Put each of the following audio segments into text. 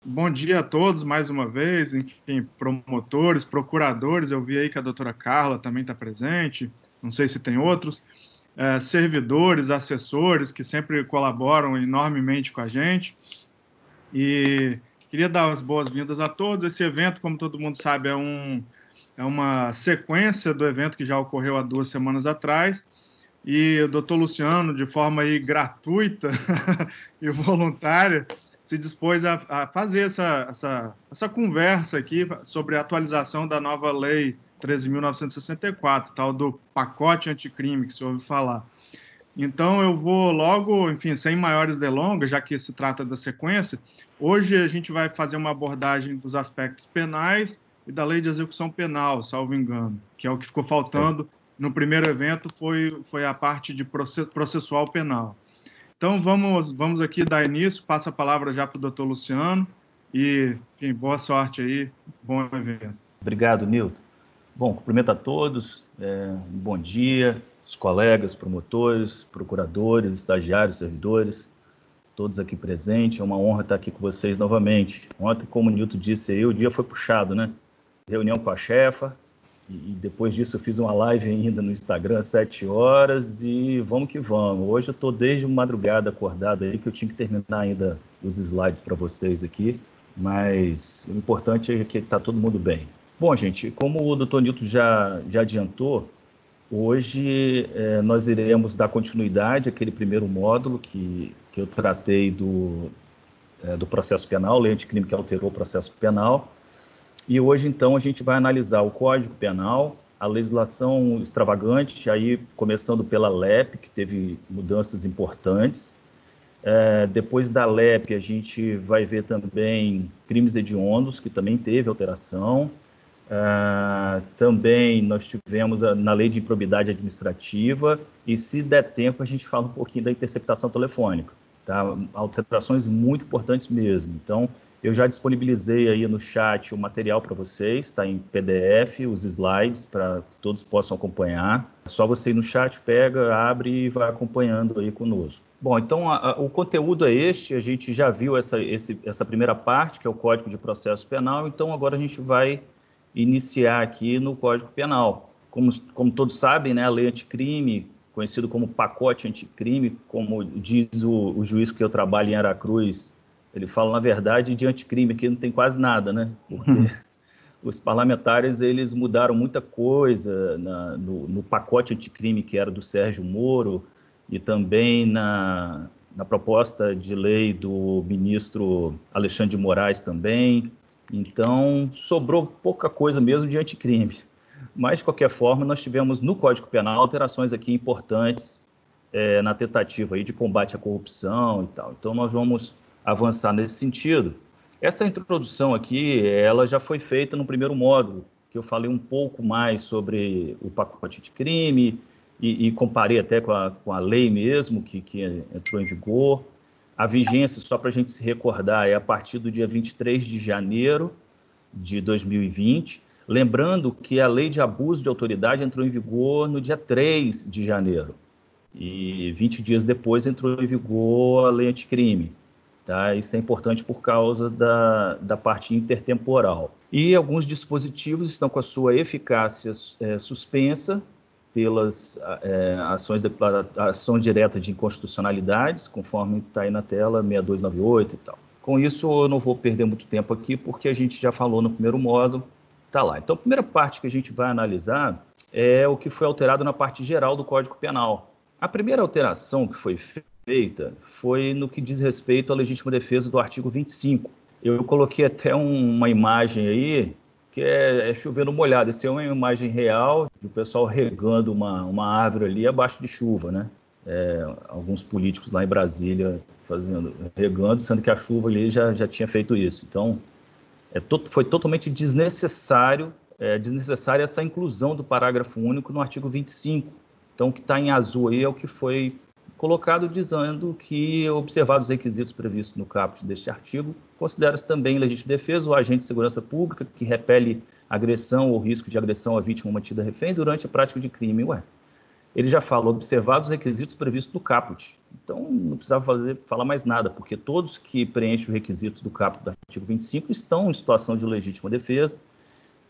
Bom dia a todos, mais uma vez, enfim, promotores, procuradores, eu vi aí que a doutora Carla também está presente, não sei se tem outros, servidores, assessores que sempre colaboram enormemente com a gente, e queria dar as boas-vindas a todos. Esse evento, como todo mundo sabe, é uma sequência do evento que já ocorreu há 2 semanas atrás, e o doutor Luciano, de forma aí gratuita e voluntária, se dispôs a fazer essa conversa aqui sobre a atualização da nova Lei 13.964, tal do pacote anticrime que se ouve falar. Então, eu vou logo, enfim, sem maiores delongas, já que se trata da sequência, hoje a gente vai fazer uma abordagem dos aspectos penais e da lei de execução penal, salvo engano, que é o que ficou Sim. faltando no primeiro evento, foi a parte de processual penal. Então, vamos aqui dar início, passa a palavra já para o doutor Luciano, e, enfim, boa sorte aí, bom evento. Obrigado, Nilton. Bom, cumprimento a todos, um bom dia, os colegas, promotores, procuradores, estagiários, servidores, todos aqui presentes. É uma honra estar aqui com vocês novamente. Ontem, como o Nilton disse aí, o dia foi puxado, né? Reunião com a chefa, e depois disso eu fiz uma live ainda no Instagram às 7 horas e vamos que vamos. Hoje eu estou desde madrugada acordado aí, que eu tinha que terminar ainda os slides para vocês aqui, mas o importante é que está todo mundo bem. Bom, gente, como o Dr. Nilton já adiantou, hoje nós iremos dar continuidade àquele primeiro módulo que eu tratei do processo penal, lei anticrime que alterou o processo penal. E hoje, então, a gente vai analisar o Código Penal, a legislação extravagante, aí começando pela LEP, que teve mudanças importantes. Depois da LEP, a gente vai ver também crimes hediondos, que também teve alteração. Também nós tivemos na lei de improbidade administrativa, e se der tempo, a gente fala um pouquinho da interceptação telefônica. Tá? Alterações muito importantes mesmo. Então, eu já disponibilizei aí no chat o material para vocês, está em PDF, os slides, para que todos possam acompanhar. É só você ir no chat, pega, abre e vai acompanhando aí conosco. Bom, então o conteúdo é este, a gente já viu essa primeira parte, que é o Código de Processo Penal, então agora a gente vai iniciar aqui no Código Penal. Como todos sabem, né, a lei anticrime, conhecido como pacote anticrime, como diz o juiz que eu trabalho em Aracruz, ele fala, na verdade, de anticrime, que não tem quase nada, né? Porque os parlamentares, eles mudaram muita coisa no pacote anticrime, que era do Sérgio Moro, e também na proposta de lei do ministro Alexandre de Moraes também. Então, sobrou pouca coisa mesmo de anticrime. Mas, de qualquer forma, nós tivemos no Código Penal alterações aqui importantes na tentativa aí de combate à corrupção e tal. Então, nós vamos avançar nesse sentido. Essa introdução aqui, ela já foi feita no primeiro módulo, que eu falei um pouco mais sobre o pacote de crime e comparei até com a lei mesmo, que entrou em vigor. A vigência, só para a gente se recordar, é a partir do dia 23 de janeiro de 2020. Lembrando que a lei de abuso de autoridade entrou em vigor no dia 3 de janeiro. E 20 dias depois entrou em vigor a lei anticrime. Tá? Isso é importante por causa da parte intertemporal. E alguns dispositivos estão com a sua eficácia suspensa pelas ações diretas de inconstitucionalidades, conforme está aí na tela, 6298 e tal. Com isso, eu não vou perder muito tempo aqui, porque a gente já falou no primeiro módulo, está lá. Então, a primeira parte que a gente vai analisar é o que foi alterado na parte geral do Código Penal. A primeira alteração que foi feita foi no que diz respeito à legítima defesa do artigo 25. Eu coloquei até uma imagem aí, que é chovendo molhado. Essa é uma imagem real do pessoal regando uma árvore ali abaixo de chuva, né? Alguns políticos lá em Brasília regando, sendo que a chuva ali já tinha feito isso. Então, foi totalmente desnecessária essa inclusão do parágrafo único no artigo 25. Então, o que está em azul aí é o que foi colocado, dizendo que, observados os requisitos previstos no caput deste artigo, considera-se também legítima defesa o agente de segurança pública que repele agressão ou risco de agressão à vítima mantida refém durante a prática de crime. Ué, ele já fala, observar os requisitos previstos do caput. Então, não precisava falar mais nada, porque todos que preenchem os requisitos do caput do artigo 25 estão em situação de legítima defesa,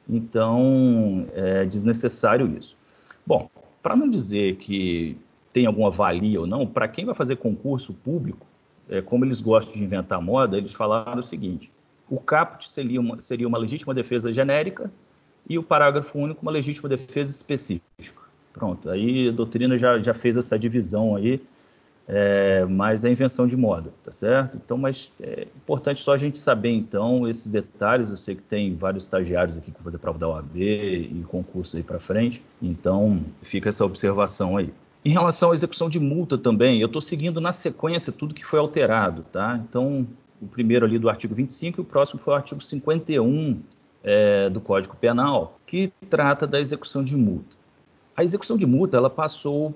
então é desnecessário isso. Bom, para não dizer que tem alguma valia ou não, para quem vai fazer concurso público, como eles gostam de inventar moda, eles falaram o seguinte: o caput seria uma legítima defesa genérica e o parágrafo único uma legítima defesa específica. Pronto, aí a doutrina já fez essa divisão aí, mas é invenção de moda, tá certo? Então, mas é importante só a gente saber, então, esses detalhes. Eu sei que tem vários estagiários aqui que vão fazer prova da OAB e concurso aí para frente, então fica essa observação aí. Em relação à execução de multa também, eu estou seguindo na sequência tudo que foi alterado, tá? Então, o primeiro ali do artigo 25 e o próximo foi o artigo 51 do Código Penal, que trata da execução de multa. A execução de multa, ela passou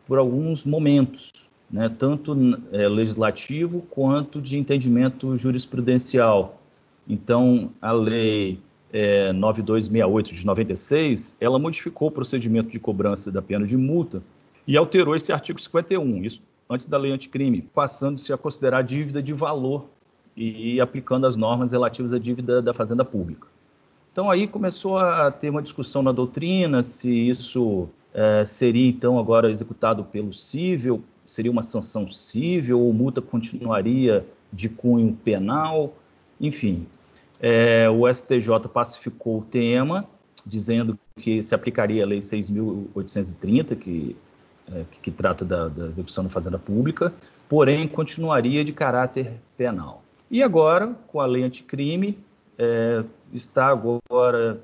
por alguns momentos, né, tanto legislativo quanto de entendimento jurisprudencial. Então, a Lei 9268 de 96, ela modificou o procedimento de cobrança da pena de multa e alterou esse artigo 51, isso antes da Lei Anticrime, passando-se a considerar dívida de valor e aplicando as normas relativas à dívida da Fazenda Pública. Então, aí começou a ter uma discussão na doutrina se isso seria, então, agora executado pelo cível, seria uma sanção cível, ou multa continuaria de cunho penal, enfim. O STJ pacificou o tema, dizendo que se aplicaria a Lei 6.830, que trata da execução da Fazenda Pública, porém continuaria de caráter penal. E agora, com a Lei Anticrime, está agora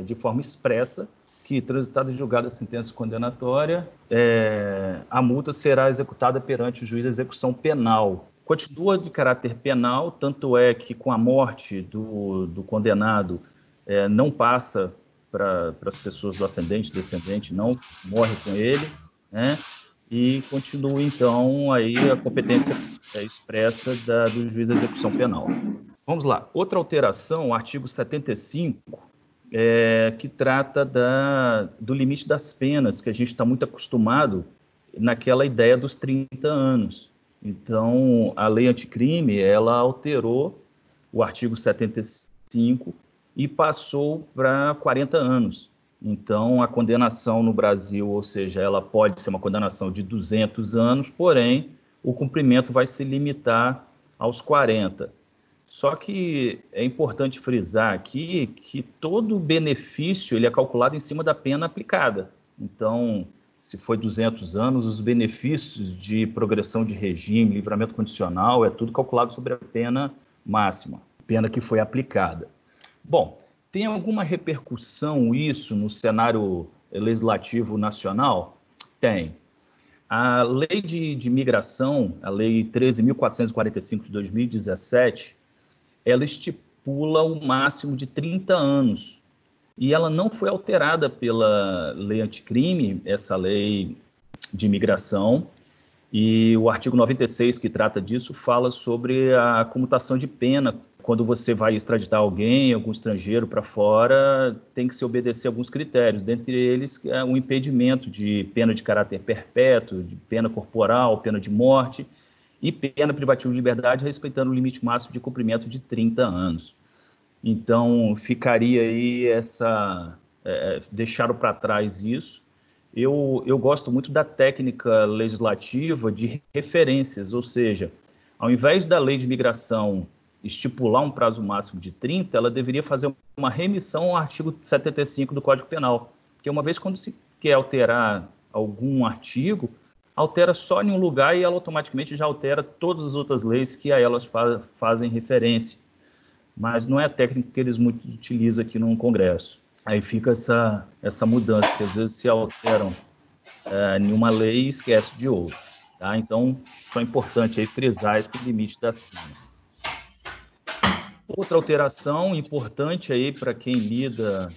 de forma expressa que, transitada e julgada a sentença condenatória, a multa será executada perante o juiz de execução penal. Continua de caráter penal, tanto é que com a morte do condenado não passa para as pessoas do ascendente, descendente, não morre com ele, né? E continua, então, aí a competência expressa do juiz de execução penal. Vamos lá. Outra alteração, o artigo 75, que trata do limite das penas, que a gente está muito acostumado naquela ideia dos 30 anos. Então, a Lei Anticrime, ela alterou o artigo 75 e passou para 40 anos. Então, a condenação no Brasil, ou seja, ela pode ser uma condenação de 200 anos, porém, o cumprimento vai se limitar aos 40. Só que é importante frisar aqui que todo benefício ele é calculado em cima da pena aplicada. Então, se foi 200 anos, os benefícios de progressão de regime, livramento condicional, é tudo calculado sobre a pena máxima, pena que foi aplicada. Bom, tem alguma repercussão isso no cenário legislativo nacional? Tem. A lei de migração, a Lei 13.445 de 2017, ela estipula um máximo de 30 anos. E ela não foi alterada pela Lei Anticrime, essa lei de imigração, e o artigo 96, que trata disso, fala sobre a comutação de pena. Quando você vai extraditar alguém, algum estrangeiro para fora, tem que se obedecer a alguns critérios, dentre eles o impedimento de pena de caráter perpétuo, de pena corporal, pena de morte e pena privativa de liberdade, respeitando o limite máximo de cumprimento de 30 anos. Então, ficaria aí deixaram para trás isso. Eu gosto muito da técnica legislativa de referências, ou seja, ao invés da lei de migração estipular um prazo máximo de 30, ela deveria fazer uma remissão ao artigo 75 do Código Penal, porque uma vez quando se quer alterar algum artigo, altera só em um lugar e ela automaticamente já altera todas as outras leis que a elas fazem referência. Mas não é a técnica que eles muito utilizam aqui no Congresso. Aí fica essa mudança, que às vezes se alteram em uma lei e esquece de outra. Tá? Então, só é importante aí frisar esse limite das penas. Outra alteração importante aí para quem lida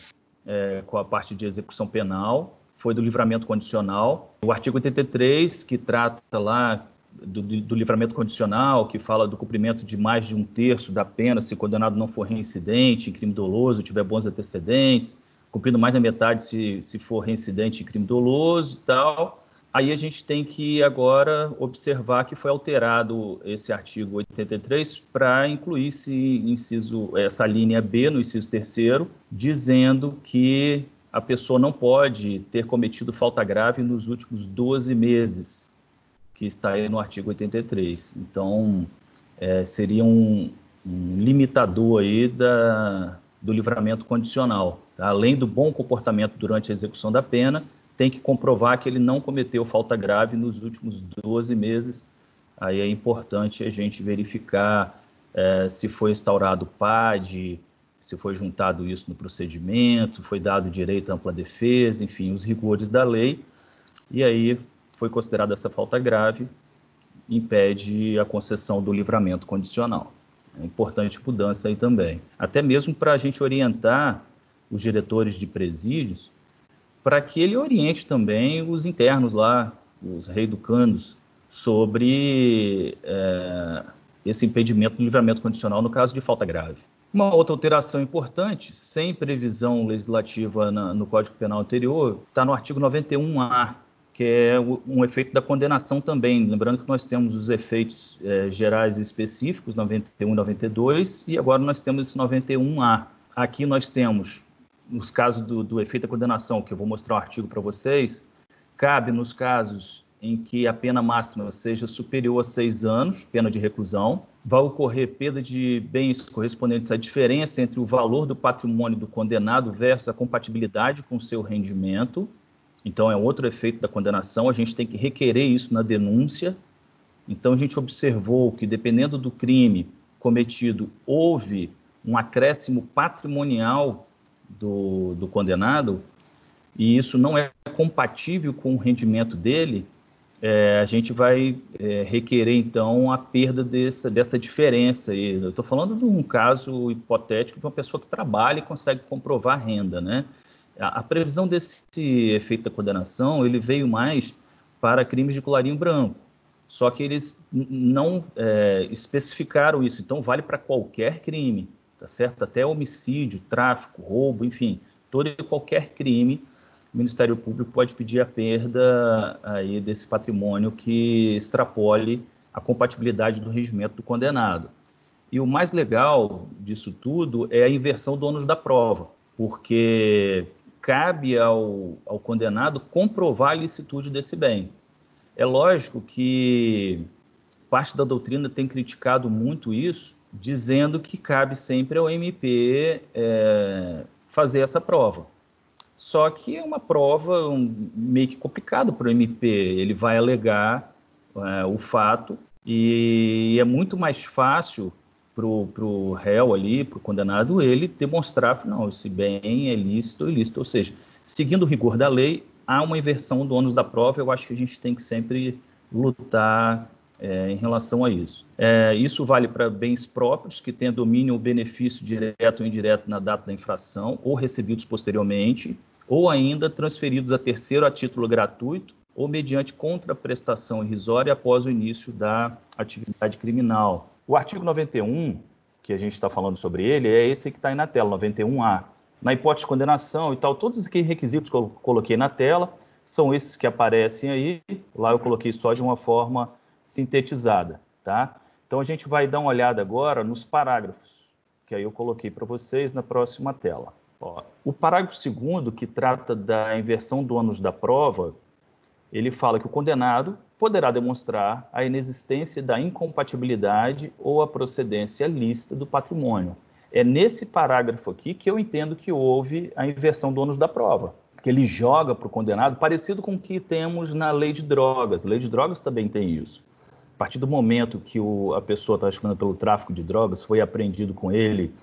com a parte de execução penal foi do livramento condicional. O artigo 83, que trata lá do livramento condicional, que fala do cumprimento de mais de 1/3 da pena se o condenado não for reincidente em crime doloso, tiver bons antecedentes, cumprindo mais da metade se for reincidente em crime doloso e tal. Aí a gente tem que agora observar que foi alterado esse artigo 83 para incluir essa linha B no inciso 3º, dizendo que a pessoa não pode ter cometido falta grave nos últimos 12 meses, que está aí no artigo 83. Então, seria um limitador aí do livramento condicional. Tá? Além do bom comportamento durante a execução da pena, tem que comprovar que ele não cometeu falta grave nos últimos 12 meses. Aí é importante a gente verificar se foi instaurado PAD, se foi juntado isso no procedimento, foi dado direito à ampla defesa, enfim, os rigores da lei. E aí foi considerada essa falta grave, impede a concessão do livramento condicional. É importante mudança aí também. Até mesmo para a gente orientar os diretores de presídios, para que ele oriente também os internos lá, os reeducandos, sobre esse impedimento do livramento condicional no caso de falta grave. Uma outra alteração importante, sem previsão legislativa no Código Penal anterior, está no artigo 91A, que é um efeito da condenação também. Lembrando que nós temos os efeitos gerais e específicos, 91 e 92, e agora nós temos esse 91A. Aqui nós temos, nos casos do efeito da condenação, que eu vou mostrar o artigo para vocês, cabe nos casos em que a pena máxima seja superior a 6 anos, pena de reclusão, vai ocorrer perda de bens correspondentes à diferença entre o valor do patrimônio do condenado versus a compatibilidade com o seu rendimento. Então, é outro efeito da condenação, a gente tem que requerer isso na denúncia. Então, a gente observou que, dependendo do crime cometido, houve um acréscimo patrimonial do condenado, e isso não é compatível com o rendimento dele, a gente vai requerer, então, a perda dessa diferença. E eu estou falando de um caso hipotético de uma pessoa que trabalha e consegue comprovar a renda, né? A previsão desse efeito da condenação, ele veio mais para crimes de colarinho branco, só que eles não especificaram isso, então vale para qualquer crime, tá certo? Até homicídio, tráfico, roubo, enfim, todo e qualquer crime, o Ministério Público pode pedir a perda aí desse patrimônio que extrapole a compatibilidade do regimento do condenado. E o mais legal disso tudo é a inversão do ônus da prova, porque cabe ao condenado comprovar a ilicitude desse bem. É lógico que parte da doutrina tem criticado muito isso, dizendo que cabe sempre ao MP fazer essa prova. Só que é uma prova meio que complicada para o MP. Ele vai alegar o fato e é muito mais fácil para o réu ali, para o condenado, ele demonstrar, não, esse bem é lícito, ilícito. Ou seja, seguindo o rigor da lei, há uma inversão do ônus da prova. Eu acho que a gente tem que sempre lutar em relação a isso. Isso vale para bens próprios, que tenham domínio ou benefício direto ou indireto na data da infração, ou recebidos posteriormente, ou ainda transferidos a terceiro a título gratuito, ou mediante contraprestação irrisória após o início da atividade criminal. O artigo 91, que a gente está falando sobre ele, é esse que está aí na tela, 91A. Na hipótese de condenação e tal, todos aqueles requisitos que eu coloquei na tela são esses que aparecem aí. Lá eu coloquei só de uma forma sintetizada, tá? Então, a gente vai dar uma olhada agora nos parágrafos, que aí eu coloquei para vocês na próxima tela. Ó, o parágrafo 2º, que trata da inversão do ônus da prova, ele fala que o condenado poderá demonstrar a inexistência da incompatibilidade ou a procedência lícita do patrimônio. É nesse parágrafo aqui que eu entendo que houve a inversão do ônus da prova, que ele joga para o condenado, parecido com o que temos na lei de drogas. A lei de drogas também tem isso. A partir do momento que a pessoa está respondendo pelo tráfico de drogas, foi apreendido com ele,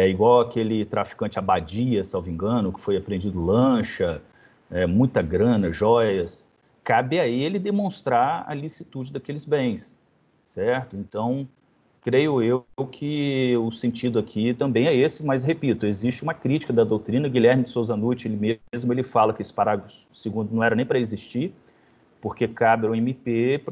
igual aquele traficante Abadia, salvo engano, que foi apreendido lancha, muita grana, joias, cabe a ele demonstrar a licitude daqueles bens, certo? Então, creio eu que o sentido aqui também é esse, mas, repito, existe uma crítica da doutrina. Guilherme de Souza Nutti, ele fala que esse parágrafo 2º não era nem para existir, porque cabe ao MP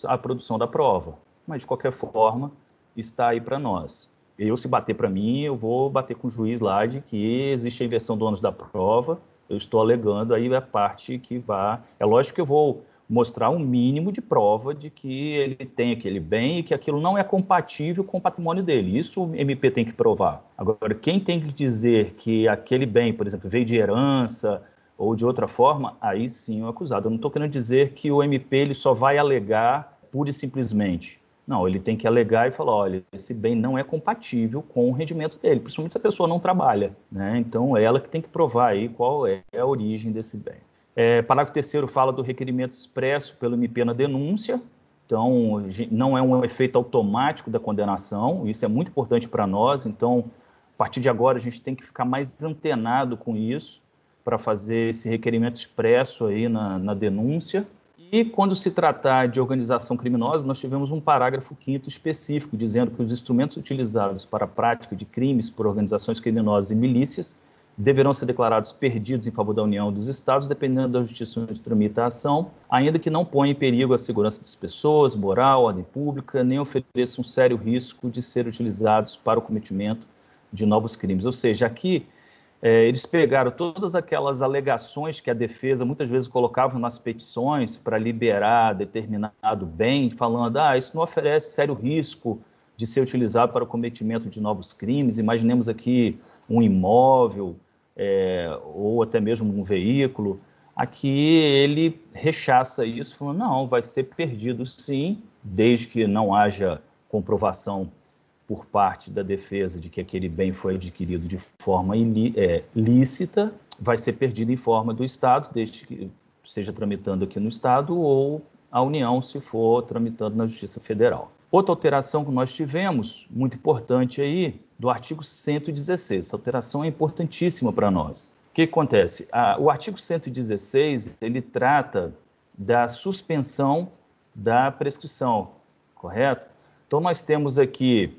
a produção da prova. Mas, de qualquer forma, está aí para nós. se bater para mim, eu vou bater com o juiz lá de que existe a inversão do ônus da prova, eu estou alegando, aí a parte que vai... É lógico que eu vou mostrar um mínimo de prova de que ele tem aquele bem e que aquilo não é compatível com o patrimônio dele. Isso o MP tem que provar. Agora, quem tem que dizer que aquele bem, por exemplo, veio de herança ou de outra forma, aí sim o acusado. Eu não estou querendo dizer que o MP ele só vai alegar pura e simplesmente. Não, ele tem que alegar e falar, olha, esse bem não é compatível com o rendimento dele, principalmente se a pessoa não trabalha, né? Então, é ela que tem que provar aí qual é a origem desse bem. Parágrafo 3º fala do requerimento expresso pelo MP na denúncia. Então, não é um efeito automático da condenação, isso é muito importante para nós. Então, a partir de agora, a gente tem que ficar mais antenado com isso para fazer esse requerimento expresso aí na denúncia. E quando se tratar de organização criminosa, nós tivemos um parágrafo 5º específico, dizendo que os instrumentos utilizados para a prática de crimes por organizações criminosas e milícias deverão ser declarados perdidos em favor da União dos Estados, dependendo da justiça onde tramita a ação, ainda que não ponha em perigo a segurança das pessoas, moral, ordem pública, nem ofereçam um sério risco de ser utilizados para o cometimento de novos crimes. Ou seja, aqui eles pegaram todas aquelas alegações que a defesa muitas vezes colocava nas petições para liberar determinado bem, falando, isso não oferece sério risco de ser utilizado para o cometimento de novos crimes. Imaginemos aqui um imóvel ou até mesmo um veículo. Aqui ele rechaça isso, falando, não, vai ser perdido sim, desde que não haja comprovação por parte da defesa de que aquele bem foi adquirido de forma lícita, vai ser perdido em forma do Estado, desde que seja tramitando aqui no Estado ou a União, se for tramitando na Justiça Federal. Outra alteração que nós tivemos, muito importante aí, do artigo 116. Essa alteração é importantíssima para nós. O que acontece? O artigo 116, ele trata da suspensão da prescrição, correto? Então, nós temos aqui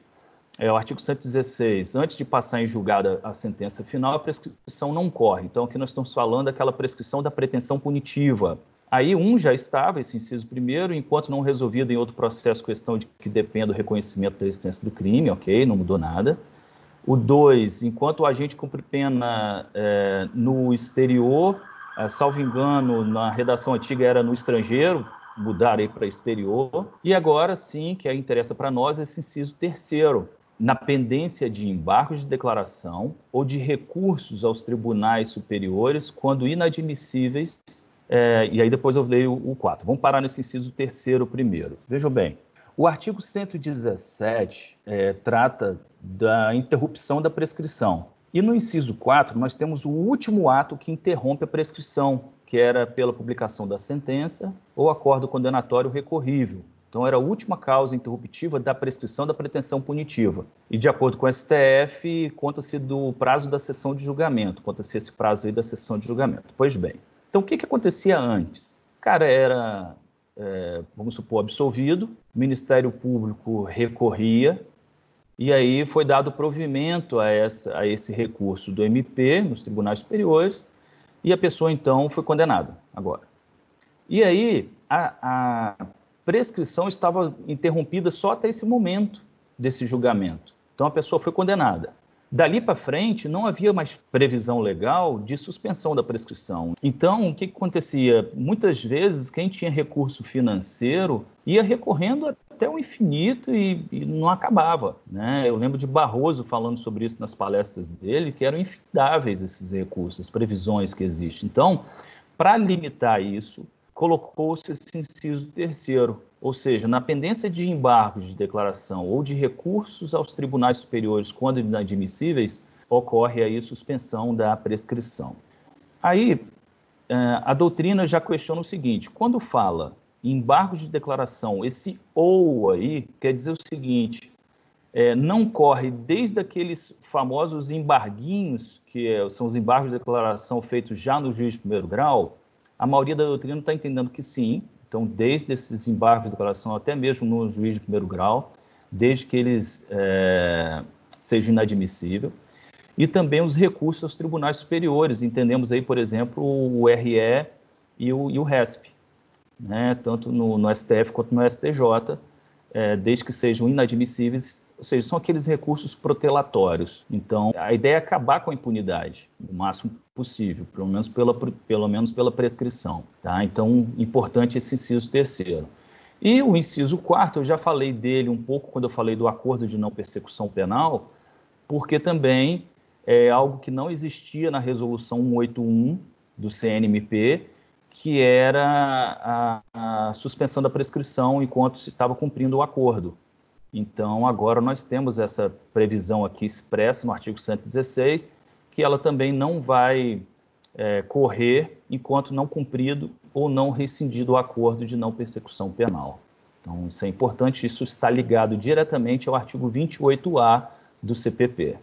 o artigo 116, antes de passar em julgada a sentença final, a prescrição não corre. Então, aqui nós estamos falando daquela prescrição da pretensão punitiva. Aí, já estava, esse inciso primeiro, enquanto não resolvido em outro processo, questão de que depende do reconhecimento da existência do crime, ok, não mudou nada. O 2, enquanto o agente cumpre pena no exterior, salvo engano, na redação antiga era no estrangeiro, mudar aí para exterior. E agora, sim, que interessa para nós, esse inciso terceiro, na pendência de embargos de declaração ou de recursos aos tribunais superiores, quando inadmissíveis, e aí depois eu leio o 4. Vamos parar nesse inciso terceiro primeiro. Vejam bem, o artigo 117 trata da interrupção da prescrição. E no inciso 4, nós temos o último ato que interrompe a prescrição, que era pela publicação da sentença ou acordo condenatório recorrível. Então, era a última causa interruptiva da prescrição da pretensão punitiva. E, de acordo com o STF, conta-se do prazo da sessão de julgamento, conta-se esse prazo aí da sessão de julgamento. Pois bem, então o que acontecia antes? O cara era, vamos supor, absolvido, o Ministério Público recorria, e aí foi dado provimento a esse recurso do MP nos tribunais superiores, e a pessoa, então, foi condenada agora. E aí, a prescrição estava interrompida só até esse momento desse julgamento. Então, a pessoa foi condenada. Dali para frente, não havia mais previsão legal de suspensão da prescrição. Então, o que acontecia? Muitas vezes, quem tinha recurso financeiro ia recorrendo até o infinito e não acabava, né? Eu lembro de Barroso falando sobre isso nas palestras dele, que eram infindáveis esses recursos, as previsões que existem. Então, para limitar isso, colocou-se esse inciso terceiro, ou seja, na pendência de embargos de declaração ou de recursos aos tribunais superiores quando inadmissíveis, ocorre aí suspensão da prescrição. Aí, a doutrina já questiona o seguinte, quando fala em embargos de declaração, esse ou aí quer dizer o seguinte, não corre desde aqueles famosos embarguinhos, que são os embargos de declaração feitos já no juiz de primeiro grau. A maioria da doutrina está entendendo que sim, então desde esses embargos de declaração até mesmo no juiz de primeiro grau, desde que eles sejam inadmissíveis, e também os recursos aos tribunais superiores, entendemos aí, por exemplo, o RE e o RESP, né? Tanto no STF quanto no STJ, desde que sejam inadmissíveis, ou seja, são aqueles recursos protelatórios. Então, a ideia é acabar com a impunidade, o máximo possível, pelo menos pela prescrição. Tá? Então, importante esse inciso terceiro. E o inciso quarto, eu já falei dele um pouco quando eu falei do acordo de não persecução penal, porque também é algo que não existia na resolução 181 do CNMP, que era a suspensão da prescrição enquanto se estava cumprindo o acordo. Então, agora nós temos essa previsão aqui expressa no artigo 116, que ela também não vai correr enquanto não cumprido ou não rescindido o acordo de não persecução penal. Então, isso é importante, isso está ligado diretamente ao artigo 28A do CPP.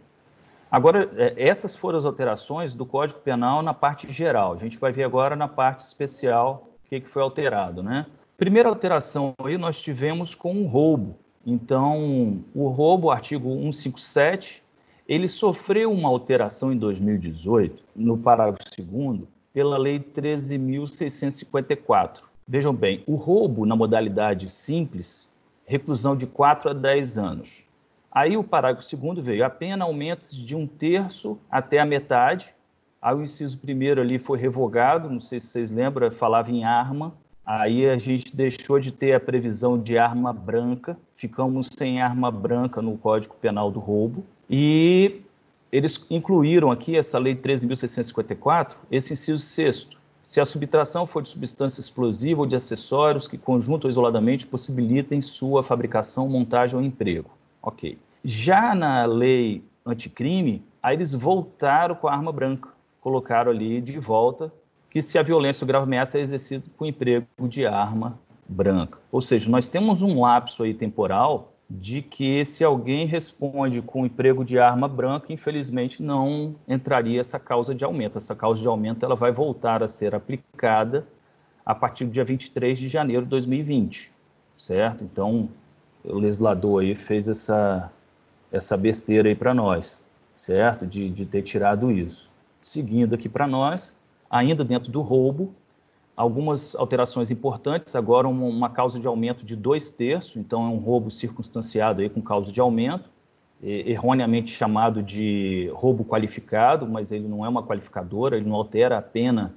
Agora, essas foram as alterações do Código Penal na parte geral. A gente vai ver agora na parte especial o que foi alterado, né? Primeira alteração aí nós tivemos com o roubo. Então, o roubo, artigo 157, ele sofreu uma alteração em 2018, no parágrafo 2º, pela Lei 13.654. Vejam bem, o roubo na modalidade simples, reclusão de 4 a 10 anos. Aí o parágrafo 2º veio, a pena aumenta de 1/3 até a metade. Aí o inciso 1º ali foi revogado, não sei se vocês lembram, falava em arma. Aí a gente deixou de ter a previsão de arma branca, ficamos sem arma branca no Código Penal do roubo. E eles incluíram aqui, essa Lei 13.654, esse inciso 6º. Se a subtração for de substância explosiva ou de acessórios que, conjunto ou isoladamente, possibilitem sua fabricação, montagem ou emprego. Ok. Já na lei anticrime, aí eles voltaram com a arma branca, colocaram ali de volta que se a violência ou grave ameaça é exercida com emprego de arma branca. Ou seja, nós temos um lapso aí temporal de que se alguém responde com emprego de arma branca, infelizmente não entraria essa causa de aumento. Essa causa de aumento ela vai voltar a ser aplicada a partir do dia 23 de janeiro de 2020, certo? Então, o legislador aí fez essa besteira aí para nós, certo? De ter tirado isso. Seguindo aqui para nós, ainda dentro do roubo, algumas alterações importantes, agora uma causa de aumento de 2/3, então é um roubo circunstanciado aí com causa de aumento, erroneamente chamado de roubo qualificado, mas ele não é uma qualificadora, ele não altera a pena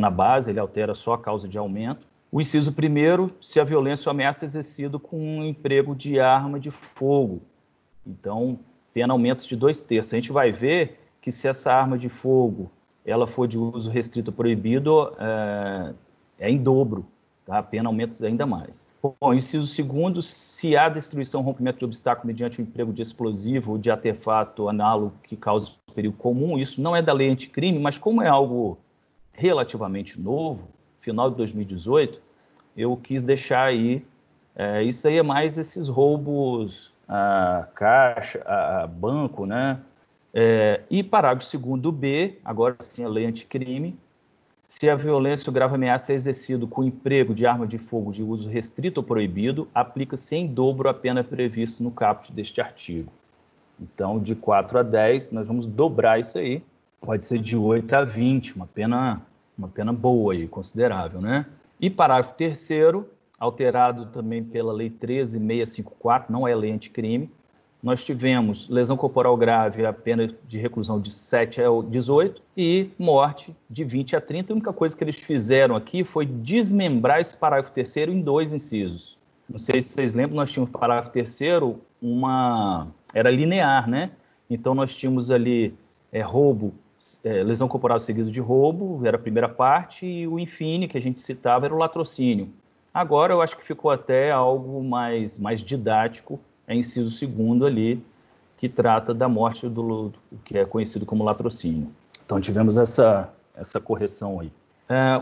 base, ele altera só a causa de aumento. O inciso 1º, se a violência ou ameaça é exercido com um emprego de arma de fogo. Então, pena aumenta de 2/3. A gente vai ver que se essa arma de fogo ela for de uso restrito ou proibido, é em dobro, tá? A pena aumenta ainda mais. Bom, inciso 2º, se há destruição ou rompimento de obstáculo mediante o emprego de explosivo ou de artefato análogo que cause perigo comum, isso não é da lei anticrime, mas como é algo relativamente novo, final de 2018, eu quis deixar aí, isso aí é mais esses roubos a caixa, a banco, né? E parágrafo 2º B, agora sim a lei anticrime, se a violência ou grave ameaça é exercido com emprego de arma de fogo de uso restrito ou proibido, aplica-se em dobro a pena prevista no caput deste artigo. Então, de 4 a 10, nós vamos dobrar isso aí. Pode ser de 8 a 20, uma pena boa aí, considerável, né? E parágrafo 3º, alterado também pela Lei 13.654, não é lei anticrime, nós tivemos lesão corporal grave, a pena de reclusão de 7 a 18 e morte de 20 a 30. A única coisa que eles fizeram aqui foi desmembrar esse parágrafo 3º em 2 incisos. Não sei se vocês lembram, nós tínhamos parágrafo 3º, era linear, né? Então nós tínhamos ali roubo, lesão corporal seguido de roubo, era a primeira parte, e o infine, que a gente citava, era o latrocínio. Agora eu acho que ficou até algo mais didático, inciso 2º ali, que trata da morte do que é conhecido como latrocínio. Então tivemos essa correção aí.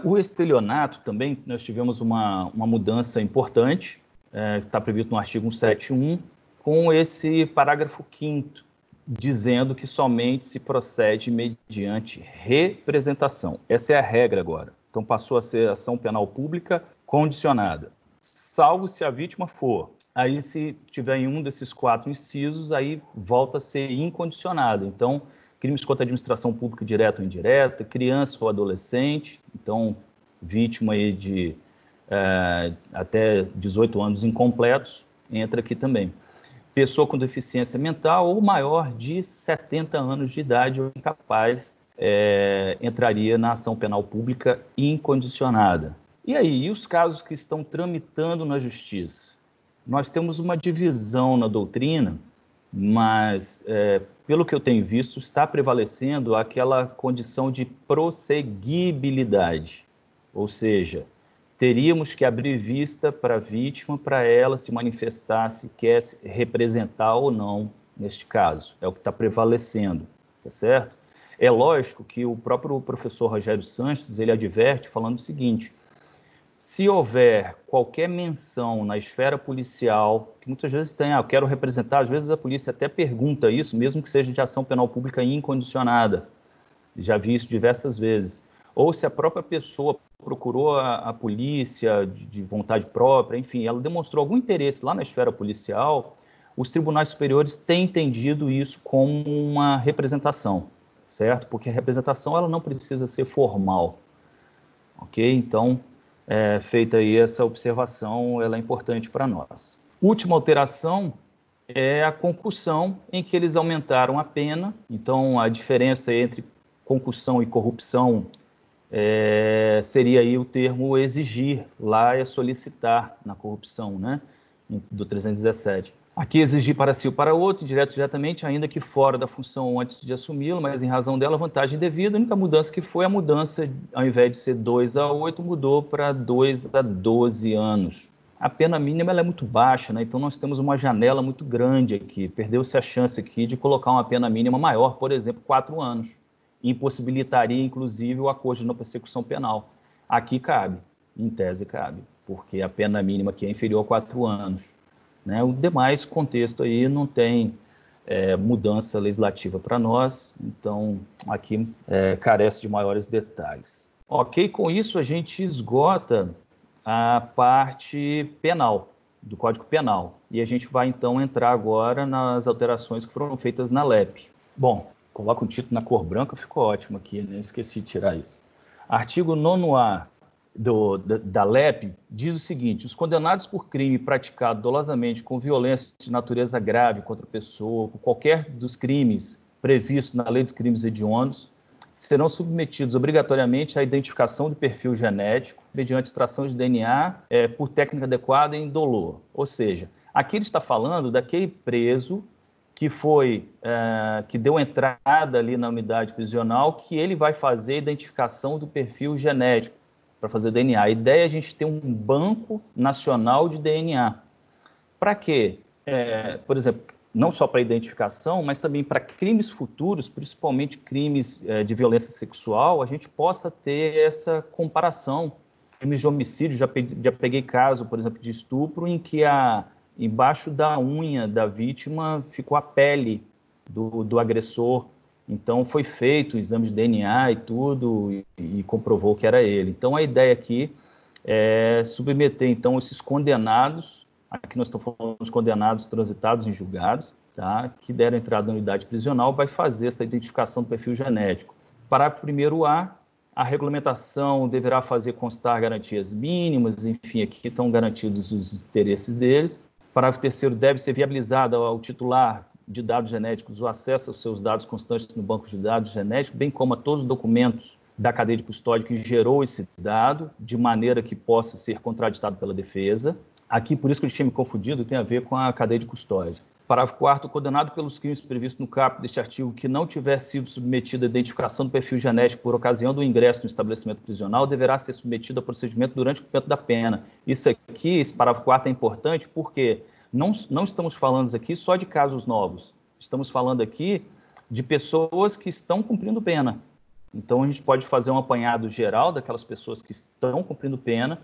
O estelionato também, nós tivemos uma mudança importante, que está previsto no artigo 171, com esse parágrafo 5º, dizendo que somente se procede mediante representação. Essa é a regra agora. Então passou a ser ação penal pública condicionada, salvo se a vítima for. Aí, se tiver em um desses 4 incisos, aí volta a ser incondicionado. Então, crimes contra a administração pública direta ou indireta, criança ou adolescente, então, vítima aí de até 18 anos incompletos, entra aqui também. Pessoa com deficiência mental ou maior de 70 anos de idade ou incapaz entraria na ação penal pública incondicionada. E aí, e os casos que estão tramitando na justiça? Nós temos uma divisão na doutrina, mas, pelo que eu tenho visto, está prevalecendo aquela condição de prosseguibilidade, ou seja, teríamos que abrir vista para a vítima para ela se manifestar se quer se representar ou não neste caso. É o que está prevalecendo, tá certo? É lógico que o próprio professor Rogério Sanches, ele adverte falando o seguinte: se houver qualquer menção na esfera policial, que muitas vezes tem, eu quero representar, às vezes a polícia até pergunta isso, mesmo que seja de ação penal pública incondicionada, já vi isso diversas vezes, ou se a própria pessoa procurou a polícia de vontade própria, enfim, ela demonstrou algum interesse lá na esfera policial, os tribunais superiores têm entendido isso como uma representação, certo? Porque a representação ela não precisa ser formal, ok? Então, feita aí essa observação, ela é importante para nós. Última alteração é a concussão, em que eles aumentaram a pena. Então, a diferença entre concussão e corrupção seria aí o termo exigir, lá é solicitar na corrupção, né? Do 317. Aqui exigir para si ou para outro, diretamente, ainda que fora da função antes de assumi-lo, mas em razão dela, vantagem devida. A única mudança que foi a mudança, ao invés de ser 2 a 8, mudou para 2 a 12 anos. A pena mínima ela é muito baixa, né? Então nós temos uma janela muito grande aqui. Perdeu-se a chance aqui de colocar uma pena mínima maior, por exemplo, 4 anos. Impossibilitaria, inclusive, o acordo de não persecução penal. Aqui cabe, em tese cabe, porque a pena mínima aqui é inferior a 4 anos. Né? O demais contexto aí não tem mudança legislativa para nós, então aqui carece de maiores detalhes. Ok, com isso a gente esgota a parte penal, do Código Penal, e a gente vai então entrar agora nas alterações que foram feitas na LEP. Bom, coloca o título na cor branca, ficou ótimo aqui, né? Esqueci de tirar isso. Artigo 9º da LEP diz o seguinte: os condenados por crime praticado dolosamente com violência de natureza grave contra a pessoa, por qualquer dos crimes previstos na Lei dos Crimes Hediondos, serão submetidos obrigatoriamente à identificação do perfil genético mediante extração de DNA por técnica adequada e indolor. Ou seja, aqui ele está falando daquele preso que deu entrada ali na unidade prisional, que ele vai fazer a identificação do perfil genético para fazer o DNA. A ideia é a gente ter um banco nacional de DNA. Para quê? Por exemplo, não só para identificação, mas também para crimes futuros, principalmente crimes de violência sexual, a gente possa ter essa comparação. Crimes de homicídio, já peguei caso, por exemplo, de estupro, em que embaixo da unha da vítima ficou a pele do agressor. Então, foi feito o exame de DNA e tudo, e comprovou que era ele. Então, a ideia aqui é submeter, então, esses condenados, aqui nós estamos falando dos condenados transitados em julgados, tá? Que deram entrada na unidade prisional, vai fazer essa identificação do perfil genético. Parágrafo 1º a regulamentação deverá fazer constar garantias mínimas, enfim, aqui estão garantidos os interesses deles. Parágrafo 3º deve ser viabilizado ao titular de dados genéticos o acesso aos seus dados constantes no banco de dados genéticos, bem como a todos os documentos da cadeia de custódia que gerou esse dado, de maneira que possa ser contraditado pela defesa. Aqui, por isso que eu tinha me confundido, tem a ver com a cadeia de custódia. Parágrafo 4º, condenado pelos crimes previstos no caput deste artigo que não tiver sido submetido à identificação do perfil genético por ocasião do ingresso no estabelecimento prisional, deverá ser submetido a procedimento durante o cumprimento da pena. Isso aqui, esse parágrafo 4º é importante porque não estamos falando aqui só de casos novos, estamos falando aqui de pessoas que estão cumprindo pena. Então, a gente pode fazer um apanhado geral daquelas pessoas que estão cumprindo pena,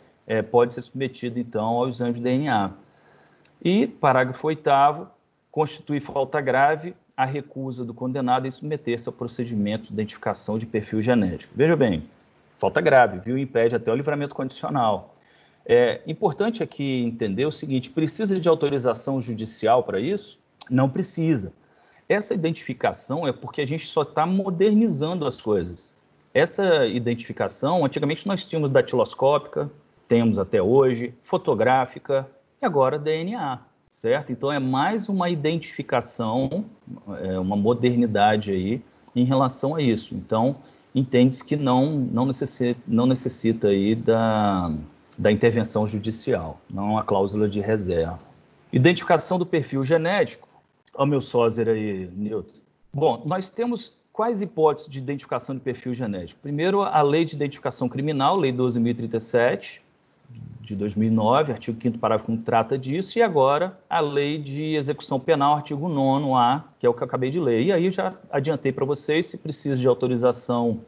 pode ser submetido, então, ao exame de DNA. E, parágrafo 8º, constitui falta grave a recusa do condenado em submeter-se ao procedimento de identificação de perfil genético. Veja bem, falta grave, viu? Impede até o livramento condicional. É importante aqui entender o seguinte: precisa de autorização judicial para isso? Não precisa. Essa identificação é porque a gente só está modernizando as coisas. Essa identificação, antigamente nós tínhamos datiloscópica, temos até hoje, fotográfica e agora DNA, certo? Então, é mais uma identificação, uma modernidade aí em relação a isso. Então, entende-se que não necessita aí da intervenção judicial, não a cláusula de reserva. Identificação do perfil genético. Olha o meu sósia aí, Nilton. Bom, nós temos quais hipóteses de identificação de perfil genético? Primeiro, a Lei de Identificação Criminal, Lei 12.037, de 2009, artigo 5º parágrafo 1 trata disso, e agora a Lei de Execução Penal, artigo 9º-A, que é o que eu acabei de ler. E aí já adiantei para vocês, se precisa de autorização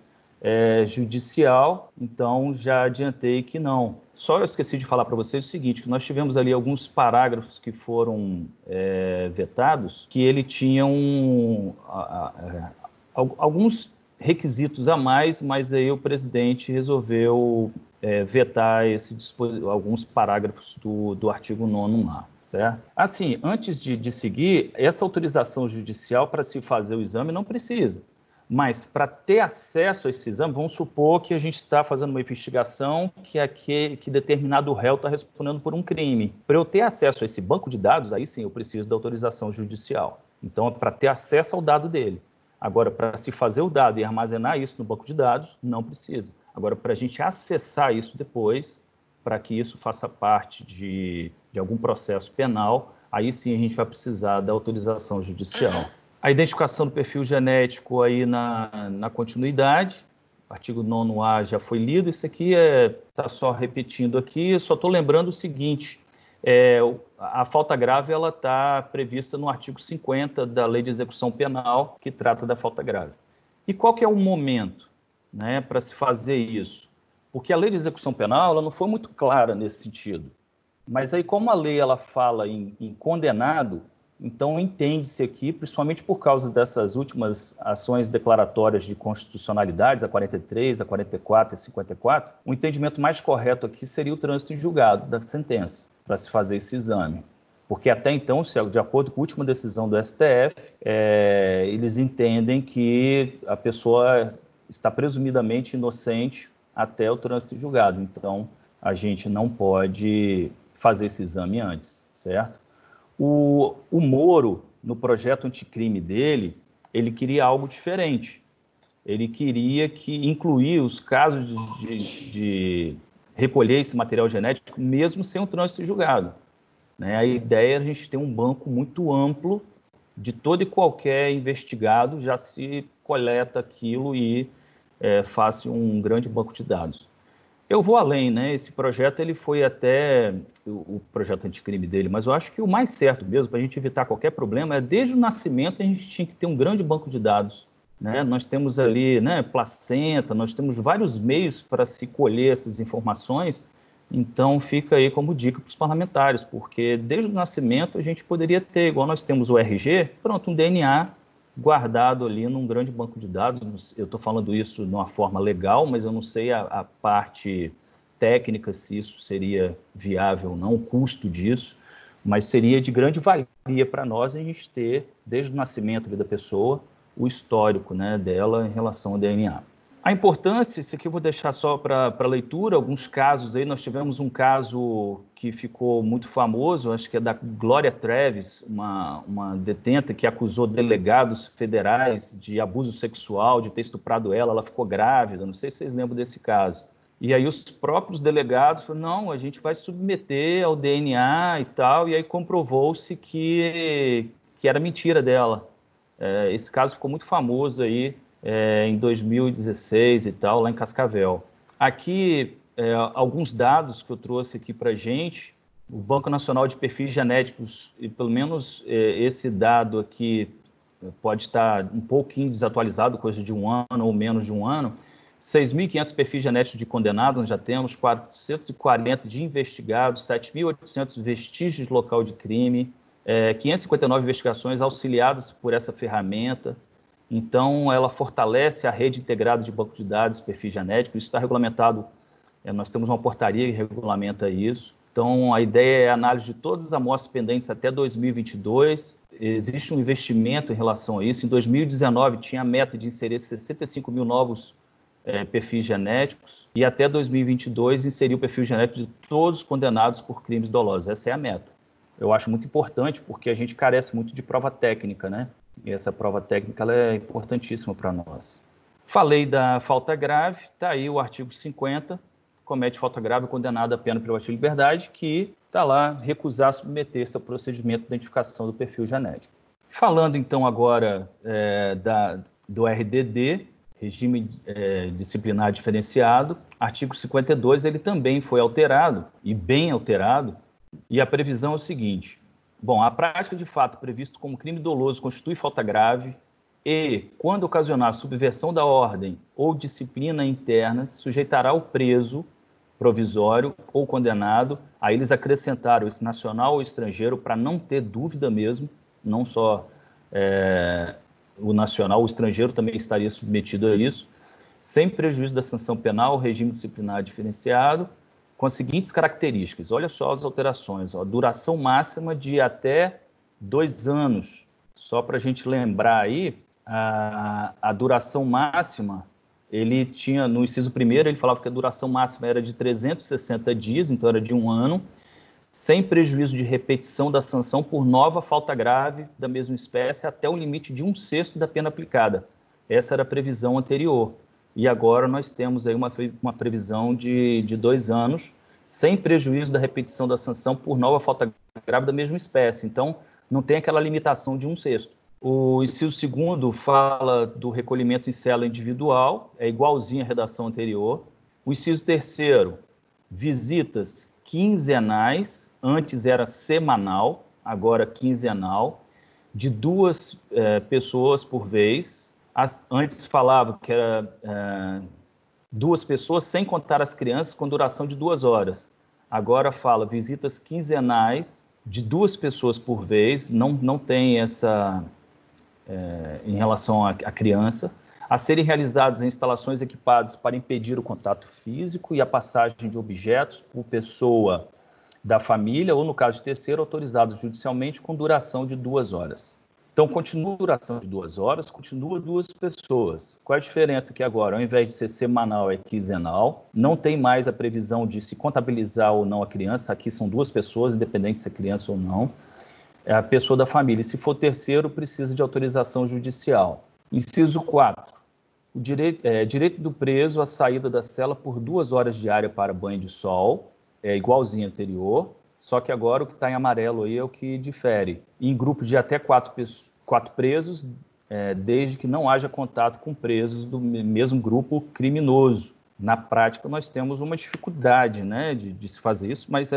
judicial, então já adiantei que não. Só eu esqueci de falar para vocês o seguinte, que nós tivemos ali alguns parágrafos que foram vetados, que ele tinham alguns requisitos a mais, mas aí o presidente resolveu vetar alguns parágrafos do artigo 9º-A, certo? Assim, antes de seguir, essa autorização judicial para se fazer o exame não precisa. Mas para ter acesso a esse exame, vamos supor que a gente está fazendo uma investigação que determinado réu está respondendo por um crime. Para eu ter acesso a esse banco de dados, aí sim eu preciso da autorização judicial. Então, é para ter acesso ao dado dele. Agora, para se fazer o dado e armazenar isso no banco de dados, não precisa. Agora, para a gente acessar isso depois, para que isso faça parte de algum processo penal, aí sim a gente vai precisar da autorização judicial. A identificação do perfil genético aí na continuidade, artigo 9º-A já foi lido, isso aqui está só repetindo aqui, eu só estou lembrando o seguinte, a falta grave ela está prevista no artigo 50 da Lei de Execução Penal, que trata da falta grave. E qual que é o momento, né, para se fazer isso? Porque a Lei de Execução Penal ela não foi muito clara nesse sentido, mas aí como a lei ela fala em condenado, então, entende-se aqui, principalmente por causa dessas últimas ações declaratórias de constitucionalidades, a 43, a 44 e a 54, o entendimento mais correto aqui seria o trânsito em julgado da sentença, para se fazer esse exame. Porque até então, de acordo com a última decisão do STF, eles entendem que a pessoa está presumidamente inocente até o trânsito em julgado. Então, a gente não pode fazer esse exame antes, certo? O Moro, no projeto anticrime dele, ele queria algo diferente. Ele queria incluir os casos de recolher esse material genético, mesmo sem o trânsito julgado. Né? A ideia é a gente ter um banco muito amplo de todo e qualquer investigado, já se coleta aquilo e faça um grande banco de dados. Eu vou além, né? Esse projeto ele foi até o projeto anticrime dele, mas eu acho que o mais certo mesmo para a gente evitar qualquer problema desde o nascimento a gente tinha que ter um grande banco de dados, né? Nós temos ali, né, placenta, nós temos vários meios para se colher essas informações. Então fica aí como dica para os parlamentares, porque desde o nascimento a gente poderia ter, igual nós temos o RG, pronto, um DNA guardado ali num grande banco de dados. Eu estou falando isso de uma forma legal, mas eu não sei a parte técnica, se isso seria viável ou não, o custo disso, mas seria de grande valia para nós a gente ter, desde o nascimento da pessoa, o histórico, né, dela em relação ao DNA. A importância, isso aqui eu vou deixar só para leitura, alguns casos aí, nós tivemos um caso que ficou muito famoso, acho que é da Glória Treves, uma detenta que acusou delegados federais de abuso sexual, de ter estuprado ela ficou grávida, não sei se vocês lembram desse caso. E aí os próprios delegados falaram, não, a gente vai submeter ao DNA e tal, e aí comprovou-se que era mentira dela. Esse caso ficou muito famoso aí, em 2016 e tal, lá em Cascavel. Aqui, alguns dados que eu trouxe aqui para a gente, o Banco Nacional de Perfis Genéticos, e pelo menos esse dado aqui pode estar um pouquinho desatualizado, coisa de um ano ou menos de um ano, 6.500 perfis genéticos de condenados, nós já temos 440 de investigados, 7.800 vestígios de local de crime, 559 investigações auxiliadas por essa ferramenta. Então, ela fortalece a rede integrada de banco de dados, perfis genéticos, isso está regulamentado, nós temos uma portaria que regulamenta isso. Então, a ideia é a análise de todas as amostras pendentes até 2022, existe um investimento em relação a isso. Em 2019, tinha a meta de inserir 65 mil novos perfis genéticos, e até 2022 inserir o perfil genético de todos os condenados por crimes dolosos, essa é a meta. eu acho muito importante, porque a gente carece muito de prova técnica, né? E essa prova técnica ela é importantíssima para nós. Falei da falta grave, está aí o artigo 50, comete falta grave condenado à pena privativa de liberdade, que está lá, recusar submeter-se ao procedimento de identificação do perfil genético. Falando então agora do RDD, Regime Disciplinar Diferenciado, artigo 52, ele também foi alterado, e bem alterado, e a previsão é o seguinte: bom, a prática de fato previsto como crime doloso constitui falta grave e, quando ocasionar subversão da ordem ou disciplina internas, sujeitará o preso provisório ou condenado. Aí eles acrescentaram esse nacional ou estrangeiro para não ter dúvida mesmo, não só o nacional, o estrangeiro também estaria submetido a isso, sem prejuízo da sanção penal, regime disciplinar diferenciado, com as seguintes características. Olha só as alterações. Duração máxima de até 2 anos. Só para a gente lembrar aí, a duração máxima, ele tinha, no inciso 1º, ele falava que a duração máxima era de 360 dias, então era de 1 ano, sem prejuízo de repetição da sanção por nova falta grave da mesma espécie, até o limite de 1/6 da pena aplicada. Essa era a previsão anterior. E agora nós temos aí uma previsão de 2 anos, sem prejuízo da repetição da sanção por nova falta grave da mesma espécie. Então, não tem aquela limitação de 1/6. O inciso 2º fala do recolhimento em cela individual, é igualzinho à redação anterior. O inciso 3º, visitas quinzenais, antes era semanal, agora quinzenal, de 2 pessoas por vez. Antes falava que era 2 pessoas, sem contar as crianças, com duração de 2 horas. Agora fala visitas quinzenais de 2 pessoas por vez, não tem essa em relação à criança, a serem realizadas em instalações equipadas para impedir o contato físico e a passagem de objetos por pessoa da família ou, no caso de terceiro, autorizados judicialmente com duração de 2 horas. Então, continua a duração de 2 horas, continua 2 pessoas. Qual a diferença aqui agora? Ao invés de ser semanal, é quinzenal. Não tem mais a previsão de se contabilizar ou não a criança. Aqui são 2 pessoas, independente se é criança ou não. É a pessoa da família. Se for terceiro, precisa de autorização judicial. Inciso 4. O direito do preso à saída da cela por 2 horas diárias para banho de sol. É igualzinho ao anterior. Só que agora o que está em amarelo aí é o que difere. Em grupo de até 4 presos, desde que não haja contato com presos do mesmo grupo criminoso. Na prática, nós temos uma dificuldade, né, de se fazer isso, mas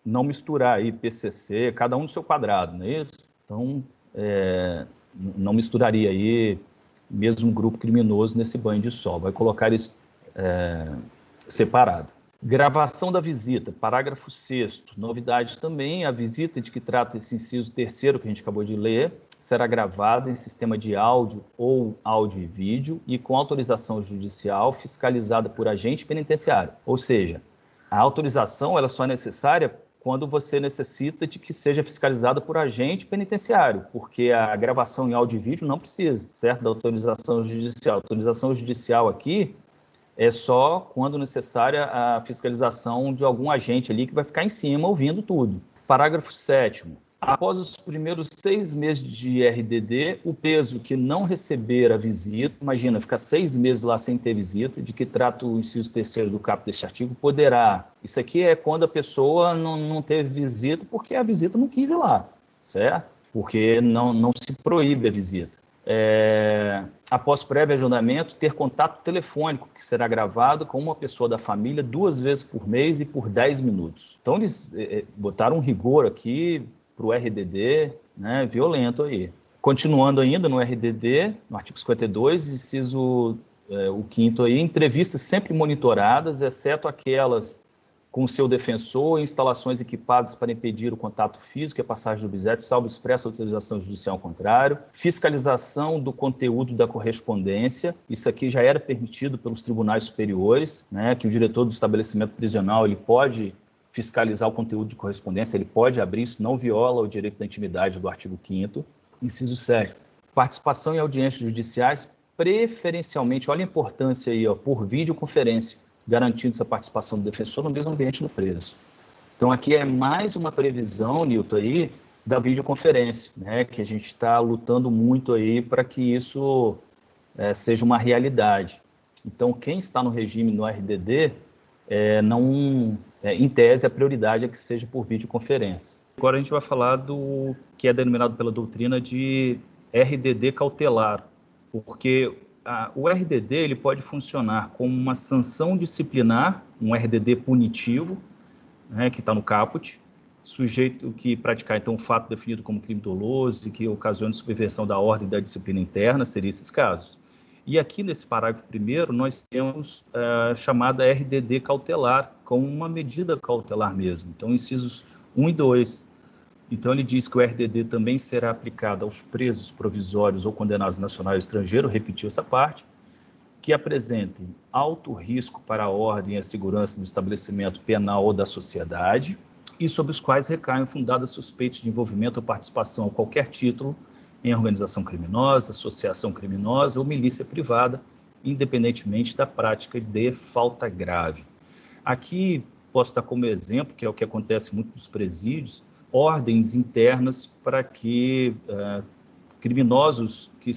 não misturar aí PCC, cada um no seu quadrado, não é isso? Então, não misturaria aí mesmo grupo criminoso nesse banho de sol. Vai colocar isso separado. Gravação da visita, parágrafo 6º, novidade também, a visita de que trata esse inciso 3º que a gente acabou de ler, será gravada em sistema de áudio ou áudio e vídeo e com autorização judicial fiscalizada por agente penitenciário. Ou seja, a autorização ela só é necessária quando você necessita de que seja fiscalizada por agente penitenciário, porque a gravação em áudio e vídeo não precisa, certo? Da autorização judicial. A autorização judicial aqui é só quando necessária a fiscalização de algum agente ali que vai ficar em cima ouvindo tudo. Parágrafo 7º. Após os primeiros 6 meses de RDD, o preso que não receber a visita, imagina, ficar 6 meses lá sem ter visita, de que trata o inciso 3º do caput deste artigo, poderá. Isso aqui é quando a pessoa não teve visita porque a visita não quis ir lá, certo? Porque não se proíbe a visita. Após prévio agendamento, ter contato telefônico, que será gravado com uma pessoa da família 2 vezes por mês e por 10 minutos. Então, eles botaram um rigor aqui para o RDD, né, violento aí. Continuando ainda no RDD, no artigo 52, inciso o 5º aí, entrevistas sempre monitoradas, exceto aquelas com o seu defensor, instalações equipadas para impedir o contato físico e a passagem de objetos, salvo expressa autorização judicial ao contrário. Fiscalização do conteúdo da correspondência. Isso aqui já era permitido pelos tribunais superiores, né, que o diretor do estabelecimento prisional ele pode fiscalizar o conteúdo de correspondência, ele pode abrir, isso não viola o direito da intimidade do artigo 5º. Inciso 7º. Participação em audiências judiciais, preferencialmente, olha a importância aí, por videoconferência, garantindo essa participação do defensor no mesmo ambiente do preso. Então, aqui é mais uma previsão, Nilton, aí, da videoconferência, né? Que a gente está lutando muito aí para que isso seja uma realidade. Então, quem está no regime no RDD, em tese, a prioridade é que seja por videoconferência. Agora a gente vai falar do que é denominado pela doutrina de RDD cautelar, porque o RDD ele pode funcionar como uma sanção disciplinar, um RDD punitivo, né, que está no caput, sujeito que praticar então um fato definido como crime doloso e que ocasione subversão da ordem e da disciplina interna, seriam esses casos. E aqui nesse parágrafo primeiro nós temos a chamada RDD cautelar, como uma medida cautelar mesmo. Então, incisos 1 e 2. Então, ele diz que o RDD também será aplicado aos presos provisórios ou condenados nacionais ou estrangeiros, repetiu essa parte, que apresentem alto risco para a ordem e a segurança do estabelecimento penal ou da sociedade e sobre os quais recaiam fundadas suspeitas de envolvimento ou participação a qualquer título em organização criminosa, associação criminosa ou milícia privada, independentemente da prática de falta grave. Aqui posso dar como exemplo, que é o que acontece muito nos presídios, ordens internas para que criminosos que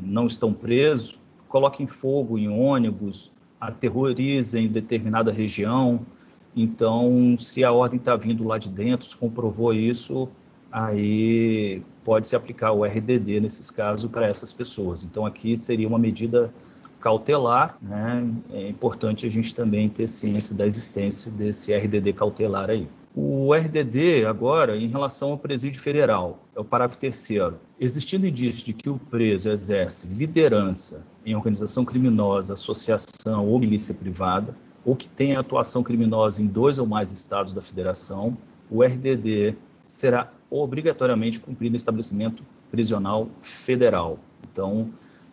não estão presos coloquem fogo em ônibus, aterrorizem determinada região. Então, se a ordem está vindo lá de dentro, se comprovou isso, aí pode-se aplicar o RDD nesses casos para essas pessoas. Então, aqui seria uma medida cautelar, né? É importante a gente também ter ciência da existência desse RDD cautelar aí. O RDD, agora, em relação ao presídio federal, é o parágrafo 3º. Existindo indício de que o preso exerce liderança em organização criminosa, associação ou milícia privada, ou que tenha atuação criminosa em 2 ou mais estados da federação, o RDD será obrigatoriamente cumprido no estabelecimento prisional federal. Então,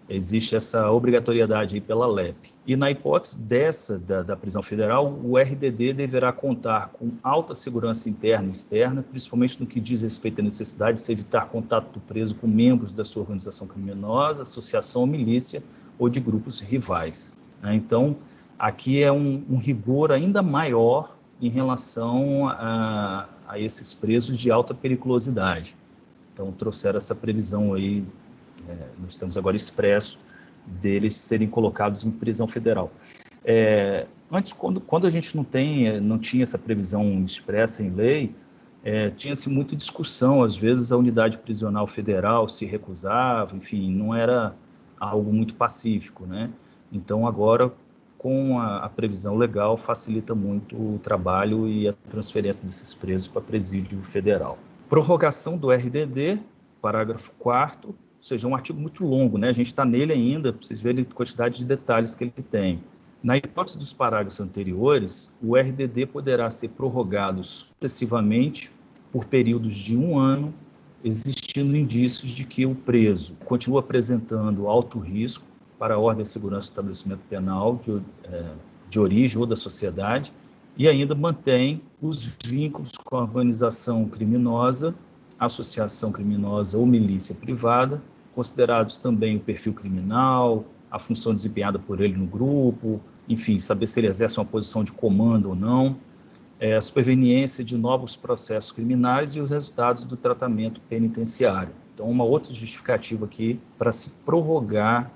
existe essa obrigatoriedade aí pela LEP. E na hipótese da prisão federal, o RDD deverá contar com alta segurança interna e externa, principalmente no que diz respeito à necessidade de se evitar contato do preso com membros da sua organização criminosa, associação ou milícia ou de grupos rivais. Então, aqui é um rigor ainda maior em relação a esses presos de alta periculosidade. Então, trouxeram essa previsão aí, nós estamos agora expresso, deles serem colocados em prisão federal. Antes, quando a gente não tinha essa previsão expressa em lei, tinha-se muita discussão, às vezes a unidade prisional federal se recusava, enfim, não era algo muito pacífico, né? Então, agora, com a previsão legal, facilita muito o trabalho e a transferência desses presos para presídio federal. Prorrogação do RDD, parágrafo 4º, ou seja, um artigo muito longo, né? A gente está nele ainda, para vocês verem a quantidade de detalhes que ele tem. Na hipótese dos parágrafos anteriores, o RDD poderá ser prorrogado sucessivamente por períodos de 1 ano, existindo indícios de que o preso continua apresentando alto risco para a ordem e segurança do estabelecimento penal de origem ou da sociedade, e ainda mantém os vínculos com a organização criminosa, associação criminosa ou milícia privada, considerados também o perfil criminal, a função desempenhada por ele no grupo, enfim, saber se ele exerce uma posição de comando ou não, a superveniência de novos processos criminais e os resultados do tratamento penitenciário. Então, uma outra justificativa aqui para se prorrogar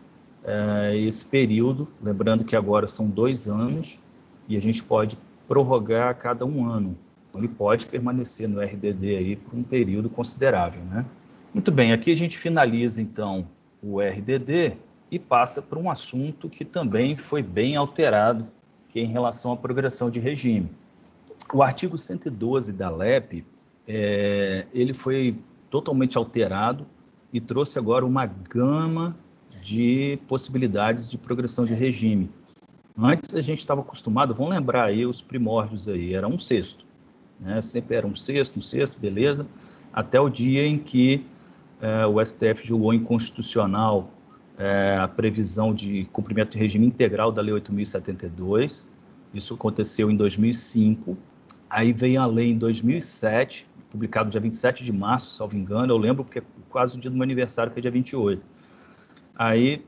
esse período, lembrando que agora são 2 anos e a gente pode prorrogar a cada 1 ano. Então, ele pode permanecer no RDD aí por um período considerável, né? Muito bem, aqui a gente finaliza então o RDD e passa para um assunto que também foi bem alterado, que é em relação à progressão de regime. O artigo 112 da LEP, ele foi totalmente alterado e trouxe agora uma gama de possibilidades de progressão de regime. Antes a gente estava acostumado, vamos lembrar aí os primórdios aí, era 1/6, né? Sempre era 1/6, beleza, até o dia em que o STF julgou inconstitucional a previsão de cumprimento de regime integral da Lei 8.072, isso aconteceu em 2005, aí veio a lei em 2007, publicado dia 27 de março, salvo engano, eu lembro porque é quase o dia do meu aniversário, que é dia 28. Aí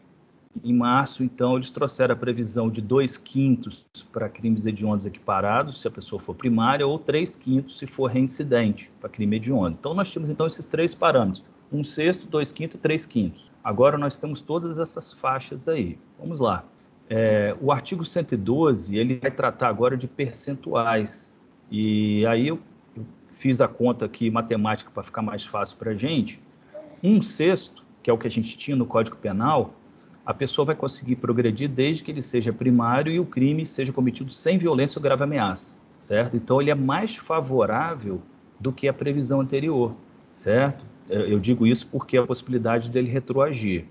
Em março, então, eles trouxeram a previsão de 2/5 para crimes hediondos equiparados, se a pessoa for primária, ou 3/5 se for reincidente para crime hediondo. Então, nós temos, então, esses 3 parâmetros: 1/6, 2/5 e 3/5. Agora, nós temos todas essas faixas aí. Vamos lá. O artigo 112, ele vai tratar agora de percentuais. E aí eu fiz a conta aqui, matemática, para ficar mais fácil para a gente. 1/6, que é o que a gente tinha no Código Penal, a pessoa vai conseguir progredir desde que ele seja primário e o crime seja cometido sem violência ou grave ameaça, certo? Então, ele é mais favorável do que a previsão anterior, certo? Eu digo isso porque a possibilidade dele retroagir.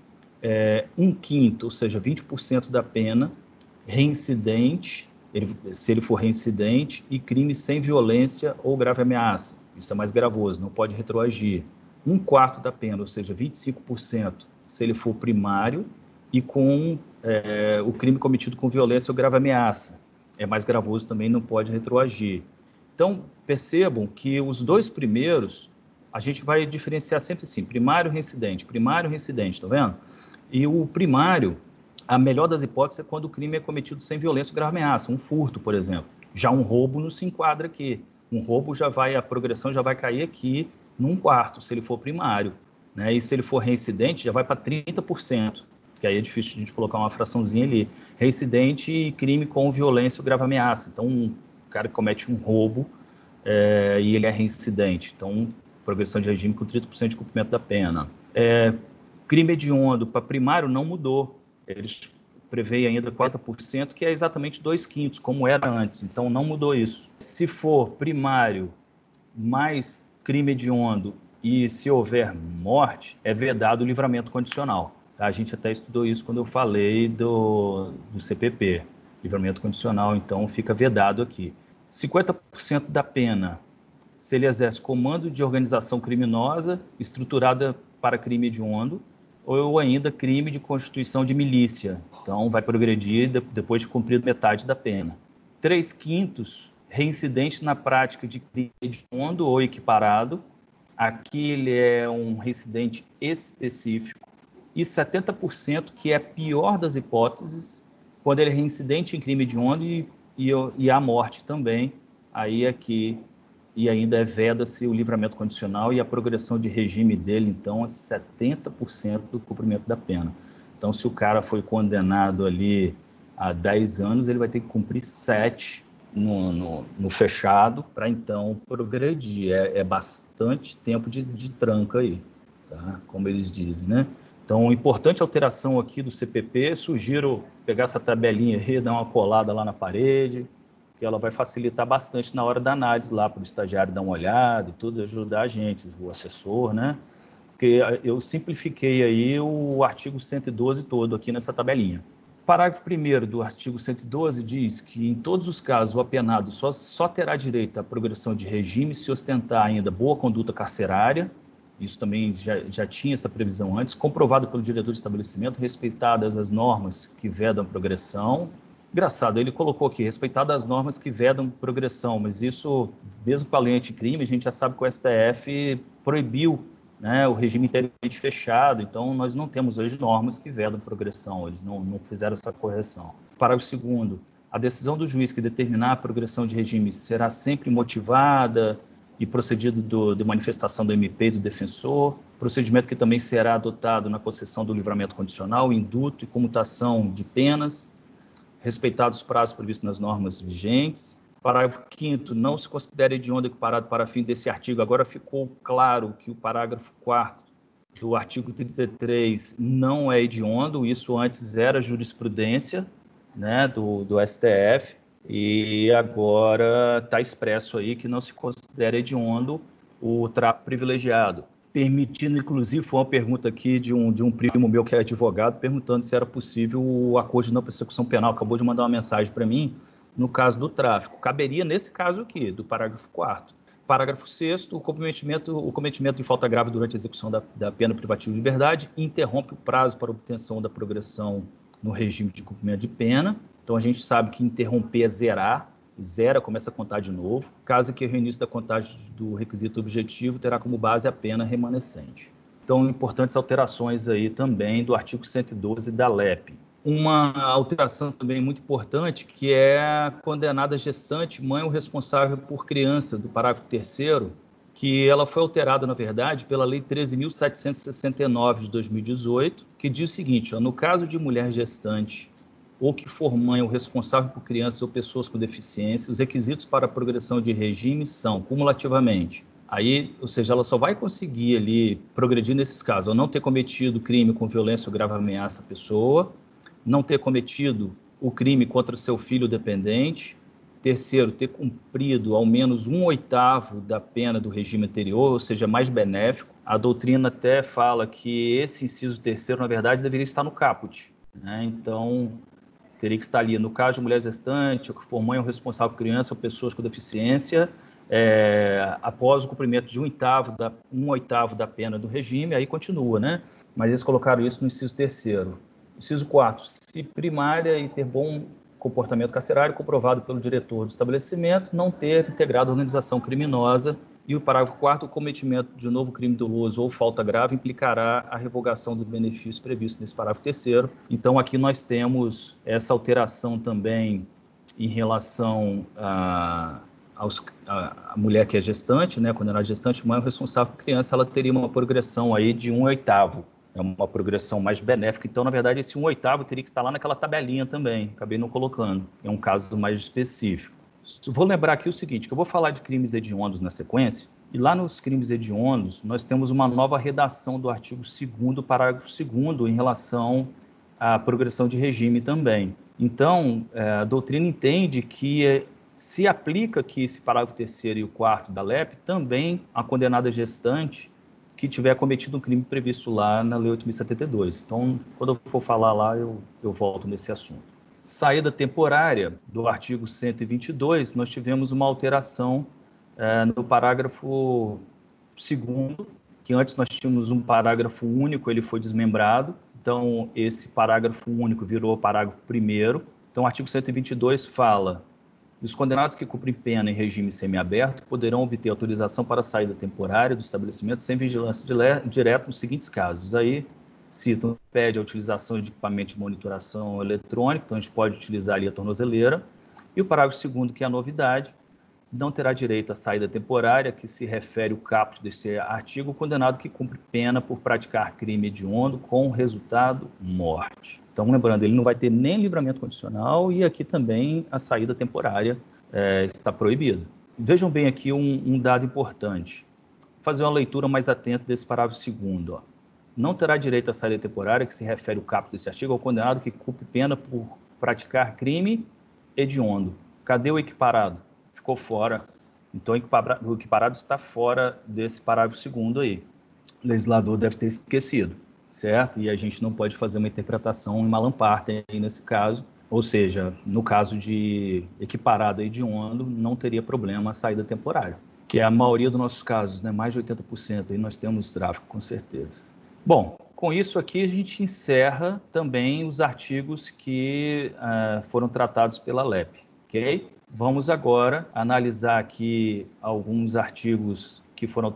1/5, ou seja, 20% da pena, reincidente, se ele for reincidente, e crime sem violência ou grave ameaça. Isso é mais gravoso, não pode retroagir. 1/4 da pena, ou seja, 25%, se ele for primário, e com o crime cometido com violência ou grave ameaça. É mais gravoso também, não pode retroagir. Então, percebam que os 2 primeiros, a gente vai diferenciar sempre assim, primário e reincidente, tá vendo? E o primário, a melhor das hipóteses é quando o crime é cometido sem violência ou grave ameaça, um furto, por exemplo. Já um roubo não se enquadra aqui. Um roubo a progressão já vai cair aqui num quarto, se ele for primário, né? E se ele for reincidente, já vai para 30%. Que aí é difícil a gente colocar uma fraçãozinha ali. Reincidente e crime com violência ou grave ameaça. Então, um cara que comete um roubo e ele é reincidente. Então, progressão de regime com 30% de cumprimento da pena. Crime hediondo para primário não mudou. Eles preveem ainda 40%, que é exatamente 2/5, como era antes. Então, não mudou isso. Se for primário mais crime hediondo e se houver morte, é vedado o livramento condicional. A gente até estudou isso quando eu falei do CPP. Livramento condicional, então, fica vedado aqui. 50% da pena, se ele exerce comando de organização criminosa estruturada para crime hediondo, ou ainda crime de constituição de milícia. Então, vai progredir depois de cumprir metade da pena. 3/5, reincidente na prática de crime hediondo ou equiparado. Aqui ele é um reincidente específico. E 70%, que é a pior das hipóteses, quando ele é reincidente em crime hediondo e há morte também. Aí aqui e ainda veda-se o livramento condicional e a progressão de regime dele, então, é 70% do cumprimento da pena. Então, se o cara foi condenado ali a 10 anos, ele vai ter que cumprir 7 no fechado para, então, progredir. É bastante tempo de tranca aí, tá? Como eles dizem, né? Então, importante alteração aqui do CPP, sugiro pegar essa tabelinha aí, dar uma colada lá na parede, que ela vai facilitar bastante na hora da análise lá para o estagiário dar uma olhada e tudo, ajudar a gente, o assessor, né? Porque eu simplifiquei aí o artigo 112 todo aqui nessa tabelinha. Parágrafo 1º do artigo 112 diz que, em todos os casos, o apenado só terá direito à progressão de regime se ostentar ainda boa conduta carcerária, isso também já tinha essa previsão antes, comprovado pelo diretor de estabelecimento, respeitadas as normas que vedam progressão. Engraçado, ele colocou aqui, respeitadas as normas que vedam progressão, mas isso, mesmo com a lei anticrime, a gente já sabe que o STF proibiu, né, o regime inteiramente fechado, então nós não temos hoje normas que vedam progressão, eles não fizeram essa correção. Parágrafo 2º, a decisão do juiz que determinar a progressão de regime será sempre motivada e procedido de manifestação do MP e do defensor, procedimento que também será adotado na concessão do livramento condicional, induto e comutação de penas, respeitados os prazos previstos nas normas vigentes. Parágrafo 5º, não se considera hediondo equiparado para fim desse artigo. Agora ficou claro que o parágrafo 4º do artigo 33 não é hediondo, isso antes era jurisprudência, né, do STF, e agora está expresso aí que não se considera hediondo o tráfico privilegiado. Permitindo, inclusive, foi uma pergunta aqui de um primo meu que é advogado, perguntando se era possível o acordo de não persecução penal. Acabou de mandar uma mensagem para mim, no caso do tráfico. Caberia nesse caso aqui, do parágrafo 4º. Parágrafo 6º, o cometimento de falta grave durante a execução da pena privativa de liberdade interrompe o prazo para obtenção da progressão no regime de cumprimento de pena. Então, a gente sabe que interromper é zerar, zera, começa a contar de novo. Caso que o reinício da contagem do requisito objetivo terá como base a pena remanescente. Então, importantes alterações aí também do artigo 112 da LEP. Uma alteração também muito importante, que é a condenada gestante, mãe ou responsável por criança, do parágrafo 3º, que ela foi alterada, na verdade, pela Lei 13.769 de 2018, que diz o seguinte, no caso de mulher gestante ou que for mãe ou responsável por crianças ou pessoas com deficiência, os requisitos para a progressão de regime são, cumulativamente, aí, ou seja, ela só vai conseguir ali progredir nesses casos, ou não ter cometido crime com violência ou grave ameaça à pessoa, não ter cometido o crime contra seu filho dependente, terceiro, ter cumprido ao menos 1/8 da pena do regime anterior, ou seja, mais benéfico. A doutrina até fala que esse inciso terceiro, na verdade, deveria estar no caput, né? Então, teria que estar ali, no caso de mulher gestante, ou que for mãe ou responsável por criança ou pessoas com deficiência, após o cumprimento de 1/8 da pena do regime, aí continua, né? Mas eles colocaram isso no inciso terceiro. Inciso 4, se primária e ter bom comportamento carcerário comprovado pelo diretor do estabelecimento, não ter integrado a organização criminosa. E o parágrafo 4º, o cometimento de novo crime doloso ou falta grave implicará a revogação do benefício previsto nesse parágrafo 3º. Então, aqui nós temos essa alteração também em relação a mulher que é gestante, né, condenada gestante, mãe ou responsável por criança, ela teria uma progressão aí de 1/8. É uma progressão mais benéfica. Então, na verdade, esse 1/8 teria que estar lá naquela tabelinha também. Acabei não colocando. É um caso mais específico. Vou lembrar aqui o seguinte, que eu vou falar de crimes hediondos na sequência, e lá nos crimes hediondos, nós temos uma nova redação do artigo 2º, parágrafo 2º, em relação à progressão de regime também. Então, a doutrina entende que se aplica aqui esse parágrafo 3º e o 4º da LEP também a condenada gestante que tiver cometido um crime previsto lá na Lei 8.072. Então, quando eu for falar lá, eu volto nesse assunto. Saída temporária do artigo 122, nós tivemos uma alteração no parágrafo 2º, que antes nós tínhamos um parágrafo único, ele foi desmembrado, então esse parágrafo único virou parágrafo 1º. Então, o artigo 122 fala: os condenados que cumprem pena em regime semiaberto poderão obter autorização para saída temporária do estabelecimento sem vigilância direta nos seguintes casos. Aí citam, pede a utilização de equipamento de monitoração eletrônico, então a gente pode utilizar ali a tornozeleira. E o parágrafo 2º, que é a novidade, não terá direito à saída temporária, que se refere ao caput desse artigo, o condenado que cumpre pena por praticar crime hediondo com resultado morte. Então, lembrando, ele não vai ter nem livramento condicional e aqui também a saída temporária está proibida. Vejam bem aqui um dado importante. Vou fazer uma leitura mais atenta desse parágrafo 2º. Não terá direito à saída temporária, que se refere ao caput desse artigo, ao condenado que cumpre pena por praticar crime hediondo. Cadê o equiparado? Ficou fora. Então, o equiparado está fora desse parágrafo 2º aí. O legislador deve ter esquecido, certo? E a gente não pode fazer uma interpretação em malam partem aí nesse caso. Ou seja, no caso de equiparado e hediondo, não teria problema a saída temporária, que é a maioria dos nossos casos, né? Mais de 80% aí nós temos tráfico, com certeza. Bom, com isso aqui a gente encerra também os artigos que foram tratados pela LEP, ok? Vamos agora analisar aqui alguns artigos que foram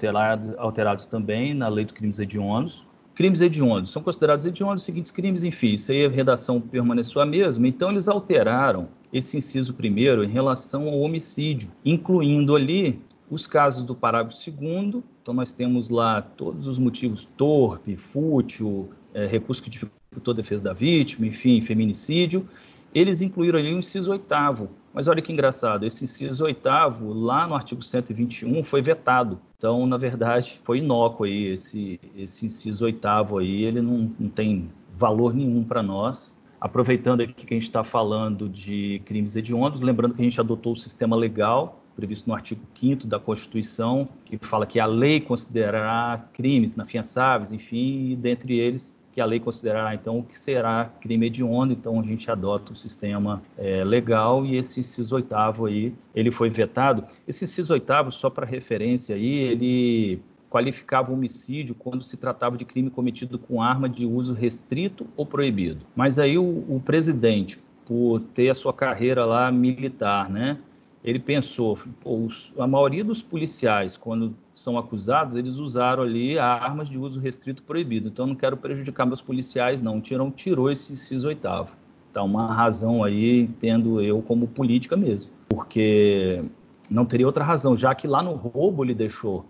alterados também na Lei dos Crimes Hediondos. Crimes hediondos são considerados hediondos os seguintes crimes, enfim, isso aí a redação permaneceu a mesma, então eles alteraram esse inciso 1º em relação ao homicídio, incluindo ali os casos do parágrafo 2º, então nós temos lá todos os motivos: torpe, fútil, recurso que dificultou a defesa da vítima, enfim, feminicídio. Eles incluíram ali o inciso 8º, mas olha que engraçado, esse inciso 8º, lá no artigo 121, foi vetado. Então, na verdade, foi inócuo aí, esse inciso 8º aí, ele não tem valor nenhum para nós. Aproveitando aqui que a gente está falando de crimes hediondos, lembrando que a gente adotou o sistema legal previsto no artigo 5º da Constituição, que fala que a lei considerará crimes inafiançáveis, enfim, e dentre eles que a lei considerará, então, o que será crime hediondo. Então, a gente adota o sistema legal e esse inciso 8º aí, ele foi vetado. Esse inciso 8º, só para referência aí, ele qualificava o homicídio quando se tratava de crime cometido com arma de uso restrito ou proibido. Mas aí o presidente, por ter a sua carreira lá militar, né, ele pensou, pô, a maioria dos policiais, quando são acusados, eles usaram ali armas de uso restrito proibido, então eu não quero prejudicar meus policiais, não. Tirou esse inciso 8º. Então, uma razão aí, entendo eu, como política mesmo, porque não teria outra razão, já que lá no roubo ele deixou.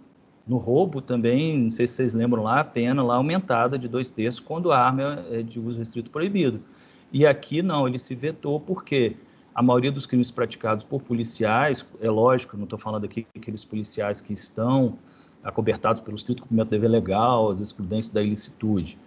No roubo também, não sei se vocês lembram lá, a pena lá aumentada de 2/3 quando a arma é de uso restrito proibido. E aqui não, ele se vetou porque a maioria dos crimes praticados por policiais, é lógico, não estou falando aqui aqueles policiais que estão acobertados pelo estrito cumprimento do dever legal, as excludentes da ilicitude,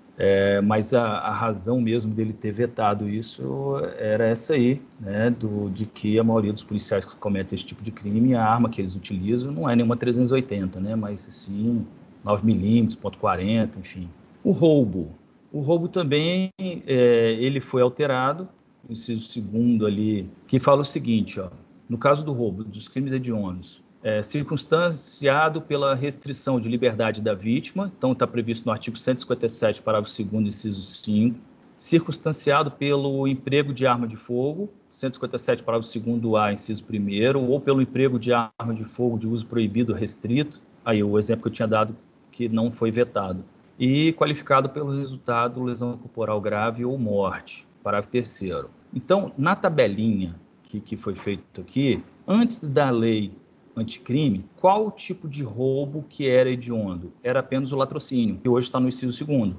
mas a razão mesmo dele ter vetado isso era essa aí, né, de que a maioria dos policiais que cometem esse tipo de crime, a arma que eles utilizam não é nenhuma 380, né, mas sim 9mm, .40, enfim. O roubo também, ele foi alterado, o inciso 2º ali, que fala o seguinte, ó, no caso do roubo, dos crimes hediondos, circunstanciado pela restrição de liberdade da vítima, então está previsto no artigo 157, parágrafo 2º, inciso 5, circunstanciado pelo emprego de arma de fogo, 157, parágrafo 2º-A, inciso 1º, ou pelo emprego de arma de fogo de uso proibido ou restrito, aí o exemplo que eu tinha dado que não foi vetado, e qualificado pelo resultado lesão corporal grave ou morte, parágrafo 3º. Então, na tabelinha que foi feito aqui, antes da lei anticrime, qual o tipo de roubo que era hediondo? Era apenas o latrocínio, que hoje está no inciso 2º.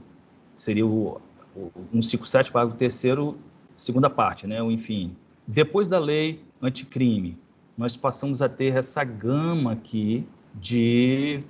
Seria o 157, parágrafo 3º, segunda parte, né? Enfim, depois da lei anticrime, nós passamos a ter essa gama aqui de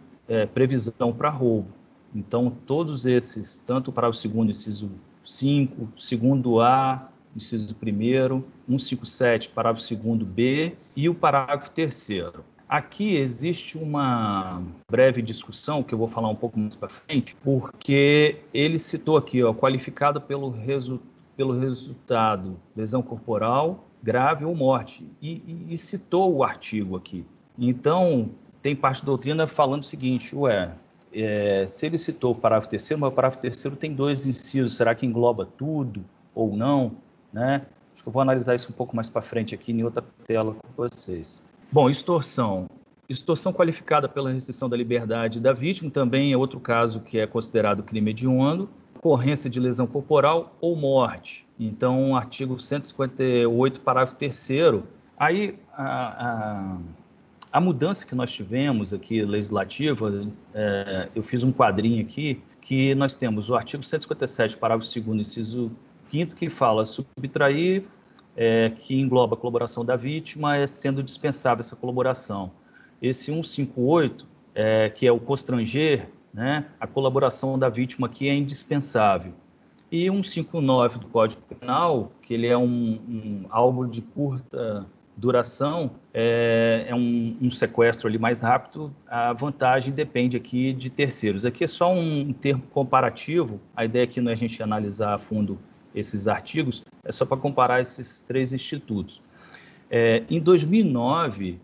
previsão para roubo. Então, todos esses, tanto o parágrafo 2º, inciso 5, 2º-A, inciso 1º, 157, parágrafo 2º-B e o parágrafo 3º. Aqui existe uma breve discussão, que eu vou falar um pouco mais para frente, porque ele citou aqui, ó, qualificado pelo resultado, lesão corporal, grave ou morte, e citou o artigo aqui. Então, tem parte da doutrina falando o seguinte, se ele citou o parágrafo 3º, mas o parágrafo 3º tem 2 incisos, será que engloba tudo ou não? Né? Acho que eu vou analisar isso um pouco mais para frente aqui em outra tela com vocês. Bom, extorsão. Extorsão qualificada pela restrição da liberdade da vítima também é outro caso que é considerado crime hediondo. Ocorrência de lesão corporal ou morte. Então, artigo 158, parágrafo 3º. Aí, a mudança que nós tivemos aqui, legislativa, eu fiz um quadrinho aqui, que nós temos o artigo 157, parágrafo 2º, inciso 5º, que fala subtrair, que engloba a colaboração da vítima, sendo dispensável essa colaboração. Esse 158, que é o constranger, né, a colaboração da vítima aqui é indispensável. E 159 do Código Penal, que ele é algo de curta duração, é um sequestro ali mais rápido, a vantagem depende aqui de terceiros. Aqui é só um termo comparativo, a ideia aqui não é a gente analisar a fundo esses artigos, é só para comparar esses 3 institutos. Em 2009,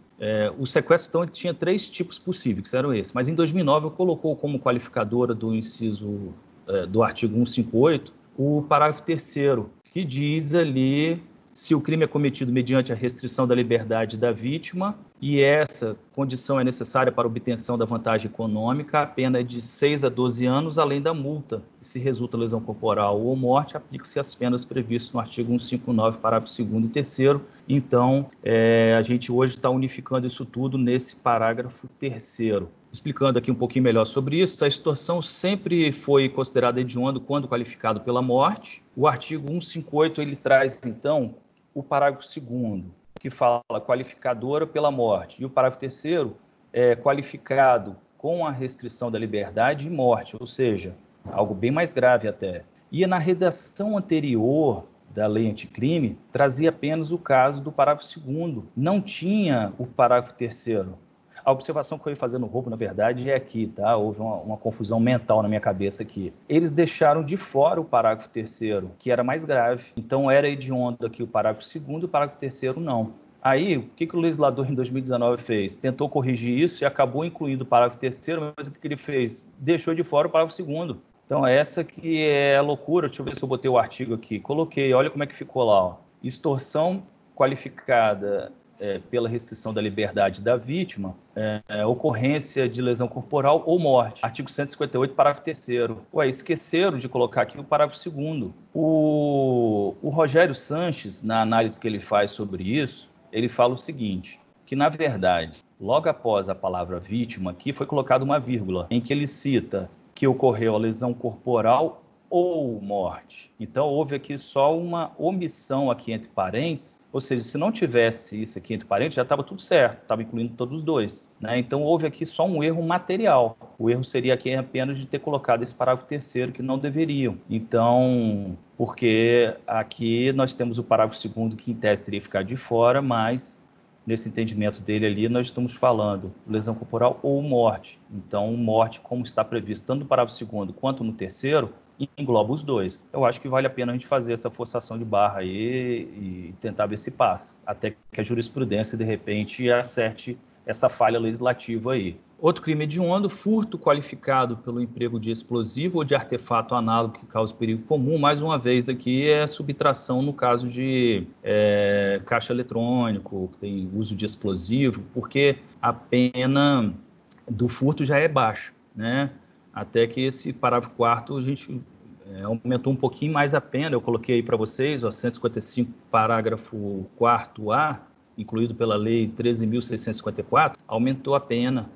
o sequestro então, tinha 3 tipos possíveis, que eram esses, mas em 2009 colocou como qualificadora do inciso do artigo 158 o parágrafo 3º, que diz ali se o crime é cometido mediante a restrição da liberdade da vítima e essa condição é necessária para a obtenção da vantagem econômica, a pena é de 6 a 12 anos, além da multa. Se resulta lesão corporal ou morte, aplica-se as penas previstas no artigo 159, parágrafo 2º e 3º. Então, a gente hoje está unificando isso tudo nesse parágrafo 3º. Explicando aqui um pouquinho melhor sobre isso, a extorsão sempre foi considerada hediondo quando qualificado pela morte. O artigo 158, ele traz, então, o parágrafo 2º, que fala qualificadora pela morte, e o parágrafo 3º é qualificado com a restrição da liberdade e morte, ou seja, algo bem mais grave até. E na redação anterior da lei anticrime, trazia apenas o caso do parágrafo 2º, não tinha o parágrafo 3º. A observação que eu ia fazer no roubo, na verdade, é aqui, tá? Houve uma confusão mental na minha cabeça aqui. Eles deixaram de fora o parágrafo 3º, que era mais grave. Então, era hediondo aqui o parágrafo 2º e o parágrafo 3º não. Aí, o que o legislador em 2019 fez? Tentou corrigir isso e acabou incluindo o parágrafo 3º, mas o que ele fez? Deixou de fora o parágrafo 2º. Então, essa que é a loucura. Deixa eu ver se eu botei o artigo aqui. Coloquei, olha como é que ficou lá. Ó. Extorsão qualificada pela restrição da liberdade da vítima, ocorrência de lesão corporal ou morte. Artigo 158, parágrafo 3º. Esqueceram de colocar aqui o parágrafo 2º. O Rogério Sanches, na análise que ele faz sobre isso, ele fala o seguinte, que, na verdade, logo após a palavra vítima, aqui foi colocada uma vírgula, em que ele cita que ocorreu a lesão corporal ou morte. Então, houve aqui só uma omissão aqui entre parênteses, ou seja, se não tivesse isso aqui entre parênteses, já estava tudo certo, estava incluindo todos os dois, né? Então, houve aqui só um erro material. O erro seria aqui apenas de ter colocado esse parágrafo 3º, que não deveriam. Então, porque aqui nós temos o parágrafo 2º, que em tese teria que ficar de fora, mas nesse entendimento dele ali, nós estamos falando lesão corporal ou morte. Então, morte, como está previsto tanto no parágrafo 2º quanto no 3º, engloba os dois. Eu acho que vale a pena a gente fazer essa forçação de barra aí e tentar ver se passa, até que a jurisprudência, de repente, acerte essa falha legislativa aí. Outro crime hediondo, furto qualificado pelo emprego de explosivo ou de artefato análogo que cause perigo comum. Mais uma vez aqui é subtração no caso de caixa eletrônico, que tem uso de explosivo, porque a pena do furto já é baixa, né? Até que esse parágrafo 4º a gente aumentou um pouquinho mais a pena. Eu coloquei aí para vocês, 155, parágrafo 4º-A, incluído pela Lei 13.654, aumentou a pena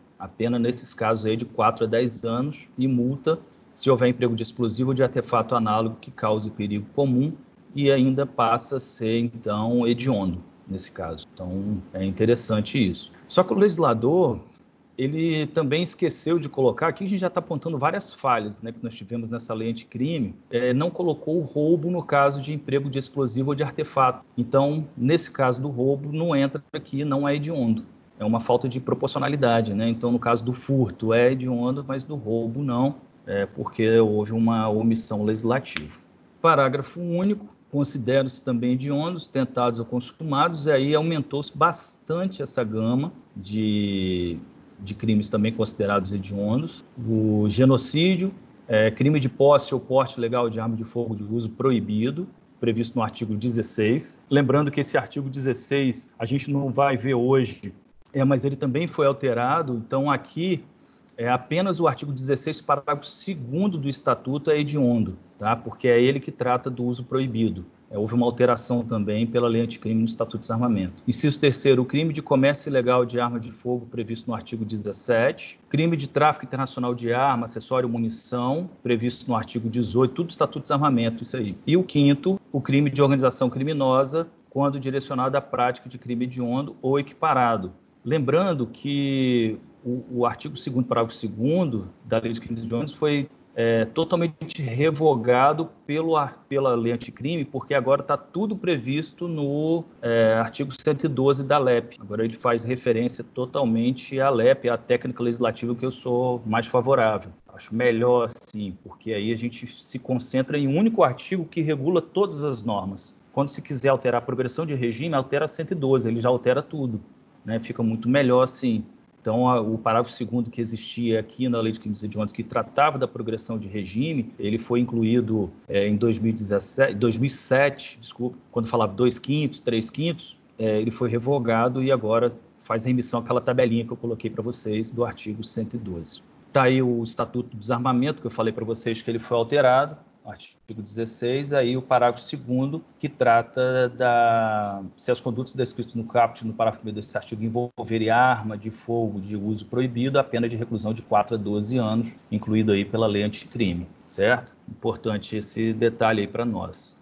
nesses casos aí de 4 a 10 anos e multa se houver emprego de explosivo ou de artefato análogo que cause perigo comum, e ainda passa a ser, então, hediondo nesse caso. Então, é interessante isso. Só que o legislador, ele também esqueceu de colocar, aqui a gente já está apontando várias falhas, né, que nós tivemos nessa lei anticrime, não colocou o roubo no caso de emprego de explosivo ou de artefato. Então, nesse caso do roubo, não entra aqui, não é hediondo. É uma falta de proporcionalidade, né? Então, no caso do furto é hediondo, mas do roubo não, porque houve uma omissão legislativa. Parágrafo único. Consideram-se também hediondos, tentados ou consumados, e aí aumentou-se bastante essa gama de crimes também considerados hediondos. O genocídio, crime de posse ou porte ilegal de arma de fogo de uso proibido, previsto no artigo 16. Lembrando que esse artigo 16 a gente não vai ver hoje, mas ele também foi alterado. Então, aqui, apenas o artigo 16, parágrafo 2º do Estatuto é hediondo, tá? Porque é ele que trata do uso proibido. Houve uma alteração também pela Lei Anticrime no Estatuto de Desarmamento. Inciso 3º, o crime de comércio ilegal de arma de fogo previsto no artigo 17. Crime de tráfico internacional de arma, acessório e munição, previsto no artigo 18, tudo Estatuto de Desarmamento, isso aí. E o 5º, o crime de organização criminosa, quando direcionado à prática de crime hediondo ou equiparado. Lembrando que o artigo 2º, parágrafo 2º da Lei de Crimes Hediondos foi totalmente revogado pela Lei Anticrime, porque agora está tudo previsto no artigo 112 da LEP. Agora ele faz referência totalmente à LEP, à técnica legislativa que eu sou mais favorável. Acho melhor assim, porque aí a gente se concentra em um único artigo que regula todas as normas. Quando se quiser alterar a progressão de regime, altera 112, ele já altera tudo, né? Fica muito melhor assim. Então, o parágrafo 2º que existia aqui na Lei de Crimes Hediondos, que tratava da progressão de regime, ele foi incluído em 2007, quando falava 2/5, 3/5, ele foi revogado e agora faz remissão àquela tabelinha que eu coloquei para vocês do artigo 112. Está aí o Estatuto do Desarmamento, que eu falei para vocês que ele foi alterado, artigo 16, aí o parágrafo 2º, que trata se as condutas descritas no caput, no parágrafo 1 desse artigo, envolverem arma de fogo de uso proibido, a pena de reclusão de 4 a 12 anos, incluído aí pela lei anticrime, certo? Importante esse detalhe aí para nós.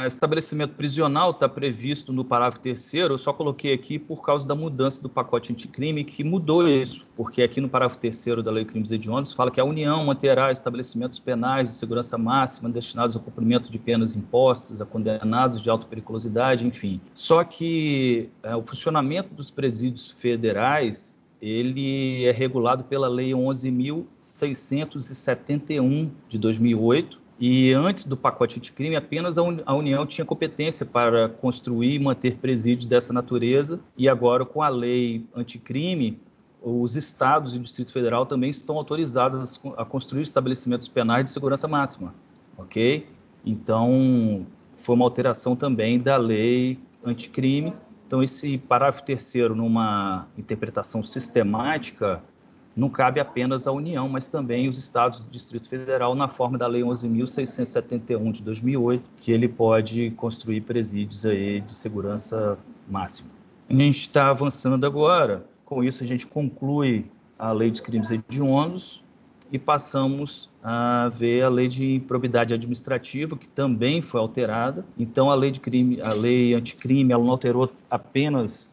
Estabelecimento prisional está previsto no parágrafo 3º, eu só coloquei aqui por causa da mudança do pacote anticrime, que mudou isso, porque aqui no parágrafo 3º da Lei de Crimes Hediondos fala que a União manterá estabelecimentos penais de segurança máxima destinados ao cumprimento de penas impostas a condenados de alta periculosidade, enfim. Só que o funcionamento dos presídios federais, ele é regulado pela Lei 11.671 de 2008, e antes do pacote anticrime, apenas a União tinha competência para construir e manter presídios dessa natureza, e agora, com a lei anticrime, os estados e o Distrito Federal também estão autorizados a construir estabelecimentos penais de segurança máxima, ok? Então, foi uma alteração também da lei anticrime. Então, esse parágrafo 3º, numa interpretação sistemática, não cabe apenas à União, mas também os estados do Distrito Federal, na forma da Lei 11.671 de 2008, que ele pode construir presídios aí de segurança máxima. A gente está avançando agora, com isso a gente conclui a Lei de Crimes Hediondos e passamos a ver a Lei de Improbidade Administrativa, que também foi alterada. Então, a lei anticrime, ela não alterou apenas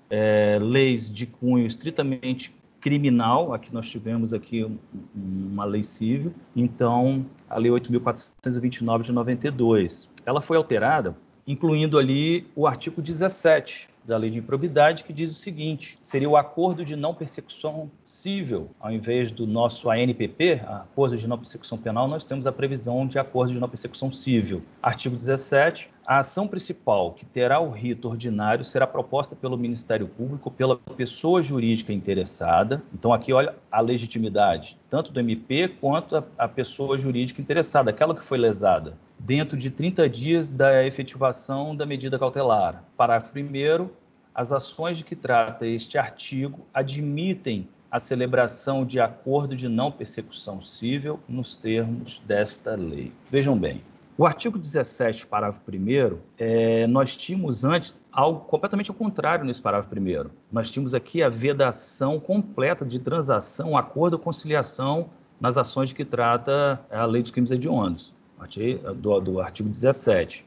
leis de cunho estritamente criminal. Aqui nós tivemos aqui uma lei civil. Então, a Lei 8.429 de 92, ela foi alterada, incluindo ali o artigo 17 da Lei de Improbidade, que diz o seguinte: seria o acordo de não persecução civil. Ao invés do nosso ANPP, acordo de não persecução penal, nós temos a previsão de acordo de não persecução civil. Artigo 17, a ação principal, que terá o rito ordinário, será proposta pelo Ministério Público, pela pessoa jurídica interessada. Então, aqui, olha a legitimidade, tanto do MP quanto a pessoa jurídica interessada, aquela que foi lesada, dentro de 30 dias da efetivação da medida cautelar. Parágrafo 1º, as ações de que trata este artigo admitem a celebração de acordo de não persecução civil nos termos desta lei. Vejam bem, o artigo 17, parágrafo 1º, nós tínhamos antes algo completamente ao contrário nesse parágrafo 1º. Nós tínhamos aqui a vedação completa de transação, acordo ou conciliação nas ações de que trata a Lei dos Crimes Hediondos, do artigo 17.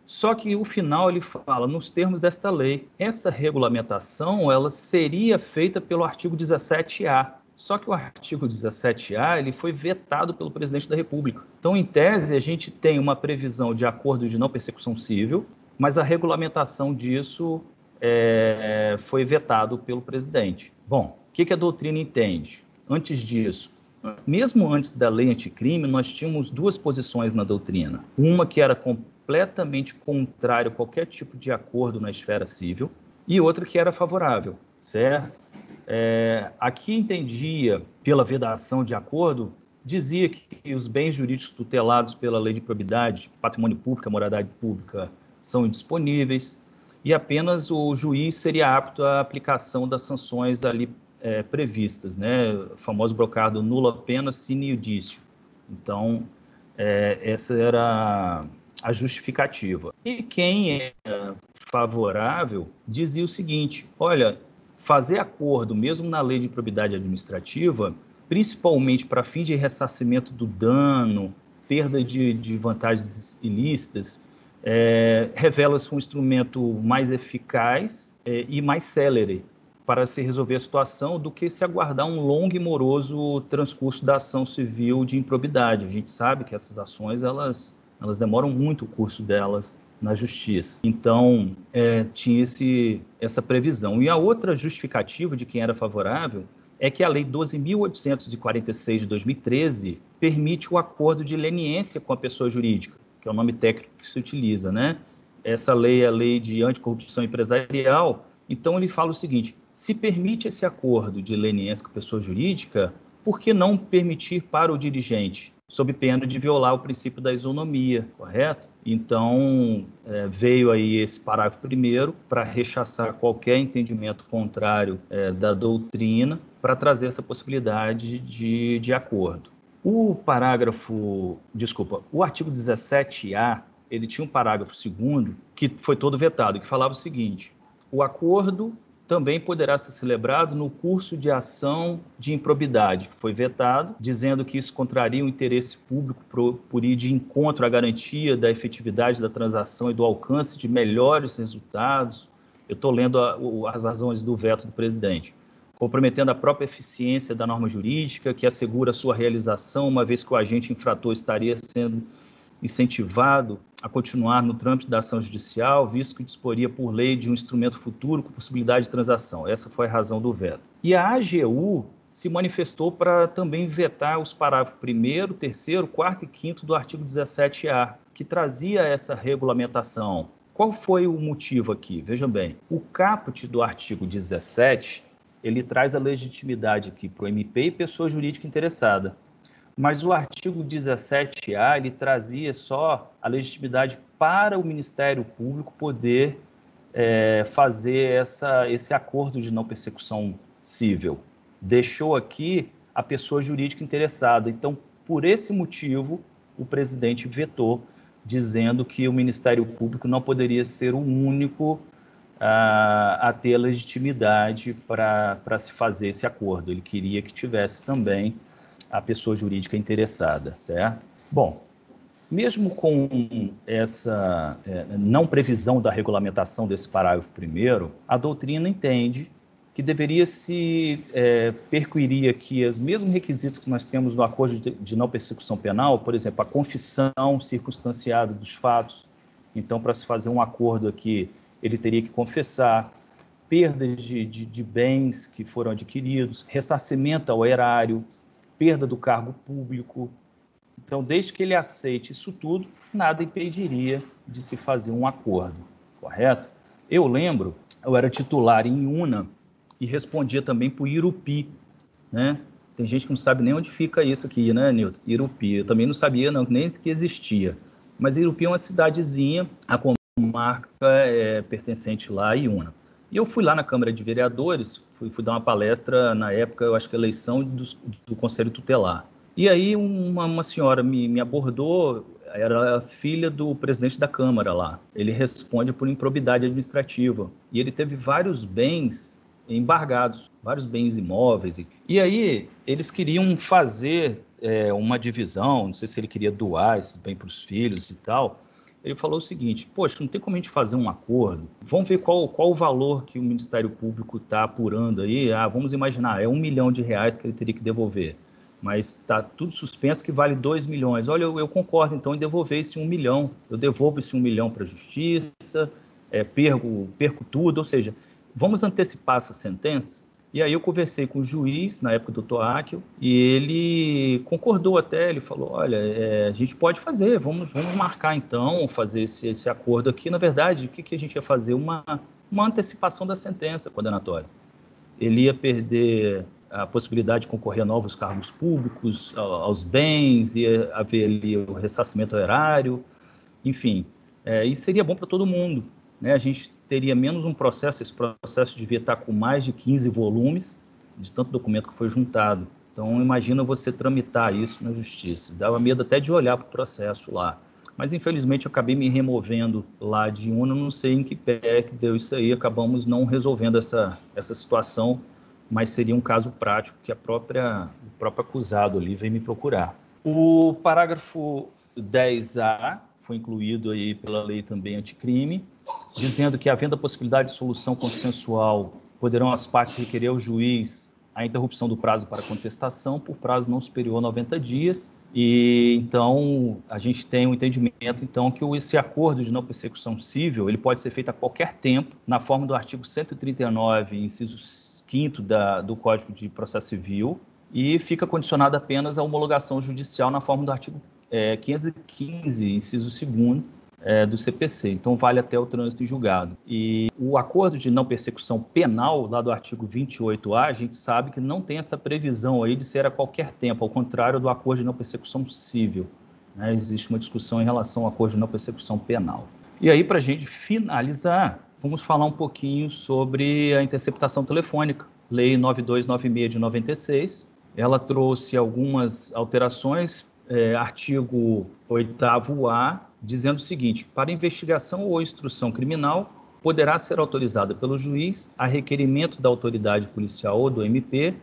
Só que o final ele fala, nos termos desta lei, essa regulamentação ela seria feita pelo artigo 17A. Só que o artigo 17A ele foi vetado pelo presidente da República. Então, em tese, a gente tem uma previsão de acordo de não persecução civil, mas a regulamentação disso foi vetado pelo presidente. Bom, o que a doutrina entende? Antes disso, mesmo antes da lei anticrime, nós tínhamos duas posições na doutrina. Uma que era completamente contrária a qualquer tipo de acordo na esfera civil e outra que era favorável, certo? Aqui entendia, pela vedação de acordo, dizia que os bens jurídicos tutelados pela lei de probidade, patrimônio público, moralidade pública, são indisponíveis e apenas o juiz seria apto à aplicação das sanções ali previstas, né? O famoso brocado nula pena sine iudicio. Então, essa era a justificativa. E quem é favorável dizia o seguinte: olha, fazer acordo, mesmo na lei de improbidade administrativa, principalmente para fim de ressarcimento do dano, perda de vantagens ilícitas, revela-se um instrumento mais eficaz e mais célere para se resolver a situação do que se aguardar um longo e moroso transcurso da ação civil de improbidade. A gente sabe que essas ações elas demoram muito o curso delas na justiça. Então, tinha essa previsão. E a outra justificativa de quem era favorável é que a Lei 12.846 de 2013 permite o acordo de leniência com a pessoa jurídica, que é o nome técnico que se utiliza, né? Essa lei é a Lei de Anticorrupção Empresarial. Então, ele fala o seguinte: se permite esse acordo de leniência com a pessoa jurídica, por que não permitir para o dirigente, sob pena de violar o princípio da isonomia, correto? Então, veio aí esse parágrafo 1º para rechaçar qualquer entendimento contrário da doutrina, para trazer essa possibilidade de acordo. O artigo 17A, ele tinha um parágrafo 2º que foi todo vetado, que falava o seguinte: o acordo também poderá ser celebrado no curso de ação de improbidade, que foi vetado, dizendo que isso contraria o interesse público por ir de encontro à garantia da efetividade da transação e do alcance de melhores resultados. Eu estou lendo as razões do veto do presidente. Comprometendo a própria eficiência da norma jurídica, que assegura a sua realização, uma vez que o agente infrator estaria sendo incentivado a continuar no trâmite da ação judicial, visto que disporia por lei de um instrumento futuro com possibilidade de transação. Essa foi a razão do veto. E a AGU se manifestou para também vetar os parágrafos 1º, 3º, 4º e 5º do artigo 17A, que trazia essa regulamentação. Qual foi o motivo aqui? Vejam bem, o caput do artigo 17, ele traz a legitimidade aqui para o MP e pessoa jurídica interessada. Mas o artigo 17A, ele trazia só a legitimidade para o Ministério Público poder fazer esse acordo de não persecução cível. Deixou aqui a pessoa jurídica interessada. Então, por esse motivo, o presidente vetou, dizendo que o Ministério Público não poderia ser o único a ter a legitimidade para se fazer esse acordo. Ele queria que tivesse também a pessoa jurídica interessada, certo? Bom, mesmo com essa não previsão da regulamentação desse parágrafo primeiro, a doutrina entende que deveria se perquirir aqui os mesmos requisitos que nós temos no acordo de não persecução penal, por exemplo, a confissão circunstanciada dos fatos. Então, para se fazer um acordo aqui, ele teria que confessar perda de bens que foram adquiridos, ressarcimento ao erário, perda do cargo público. Então, desde que ele aceite isso tudo, nada impediria de se fazer um acordo, correto? Eu lembro, eu era titular em Una e respondia também por Irupi, né? Tem gente que não sabe nem onde fica isso aqui, né, Nilton? Irupi. Eu também não sabia nem que existia. Mas Irupi é uma cidadezinha, a comarca pertencente lá a Iuna. E eu fui lá na Câmara de Vereadores, fui dar uma palestra na época, eu acho que a eleição do Conselho Tutelar. E aí uma senhora me abordou, era filha do presidente da Câmara lá. Ele responde por improbidade administrativa. E ele teve vários bens embargados, vários bens imóveis. E aí eles queriam fazer uma divisão, não sei se ele queria doar esse bem para os filhos e tal. Ele falou o seguinte: poxa, não tem como a gente fazer um acordo? Vamos ver qual o valor que o Ministério Público está apurando aí. Vamos imaginar, é R$1 milhão que ele teria que devolver. Mas está tudo suspenso que vale 2 milhões. Olha, eu concordo então em devolver esse 1 milhão. Eu devolvo esse 1 milhão para a justiça, perco tudo, ou seja, vamos antecipar essa sentença? E aí eu conversei com o juiz, na época do Dr. Áquil, e ele concordou até, ele falou, olha, a gente pode fazer, vamos marcar então, fazer esse acordo aqui. Na verdade, o que a gente ia fazer? Uma antecipação da sentença condenatória. Ele ia perder a possibilidade de concorrer a novos cargos públicos, aos bens, ia haver ali o ressarcimento erário, enfim, e seria bom para todo mundo, né? A gente teria menos um processo, esse processo devia estar com mais de 15 volumes, de tanto documento que foi juntado. Então, imagina você tramitar isso na justiça. Dava medo até de olhar para o processo lá. Mas, infelizmente, eu acabei me removendo lá de Una, não sei em que pé que deu isso aí, acabamos não resolvendo essa situação, mas seria um caso prático que o próprio acusado ali veio me procurar. O parágrafo 10A foi incluído aí pela lei também anticrime, dizendo que, havendo a possibilidade de solução consensual, poderão as partes requerer ao juiz a interrupção do prazo para contestação por prazo não superior a 90 dias. E, então, a gente tem um entendimento, então, que esse acordo de não persecução civil, ele pode ser feito a qualquer tempo, na forma do artigo 139, inciso 5º do Código de Processo Civil, e fica condicionado apenas à homologação judicial na forma do artigo 515, inciso 2º, do CPC, então vale até o trânsito em julgado. E o acordo de não persecução penal, lá do artigo 28A, a gente sabe que não tem essa previsão aí de ser a qualquer tempo, ao contrário do acordo de não persecução civil, né? Existe uma discussão em relação ao acordo de não persecução penal. E aí, para a gente finalizar, vamos falar um pouquinho sobre a interceptação telefônica, Lei 9296 de 96. Ela trouxe algumas alterações, artigo 8º-A, dizendo o seguinte: para investigação ou instrução criminal, poderá ser autorizada pelo juiz, a requerimento da autoridade policial ou do MP,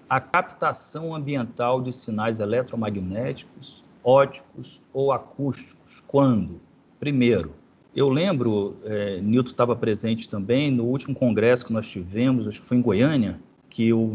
a captação ambiental de sinais eletromagnéticos, ópticos ou acústicos. Quando? Primeiro, eu lembro, Nilton estava presente também, no último congresso que nós tivemos, acho que foi em Goiânia, que o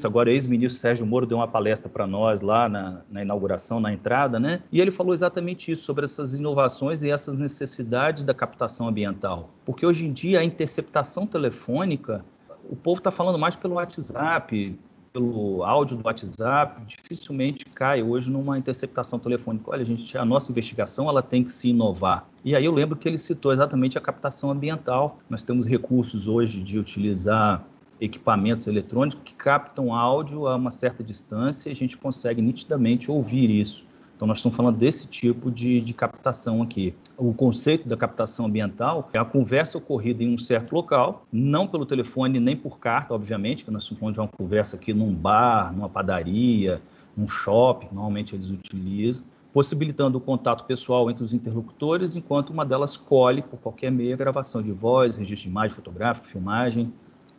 agora ex-ministro Sérgio Moro deu uma palestra para nós lá na inauguração, na entrada, né? E ele falou exatamente isso, sobre essas inovações e essas necessidades da captação ambiental. Porque hoje em dia a interceptação telefônica, o povo está falando mais pelo WhatsApp, pelo áudio do WhatsApp, dificilmente cai hoje numa interceptação telefônica. Olha, a nossa investigação ela tem que se inovar. E aí eu lembro que ele citou exatamente a captação ambiental. Nós temos recursos hoje de utilizar equipamentos eletrônicos que captam áudio a uma certa distância e a gente consegue nitidamente ouvir isso. Então, nós estamos falando desse tipo de captação aqui. O conceito da captação ambiental é a conversa ocorrida em um certo local, não pelo telefone nem por carta, obviamente, que nós estamos falando de uma conversa aqui num bar, numa padaria, num shopping, normalmente eles utilizam, possibilitando o contato pessoal entre os interlocutores, enquanto uma delas colhe, por qualquer meio, a gravação de voz, registro de imagem fotográfica, filmagem,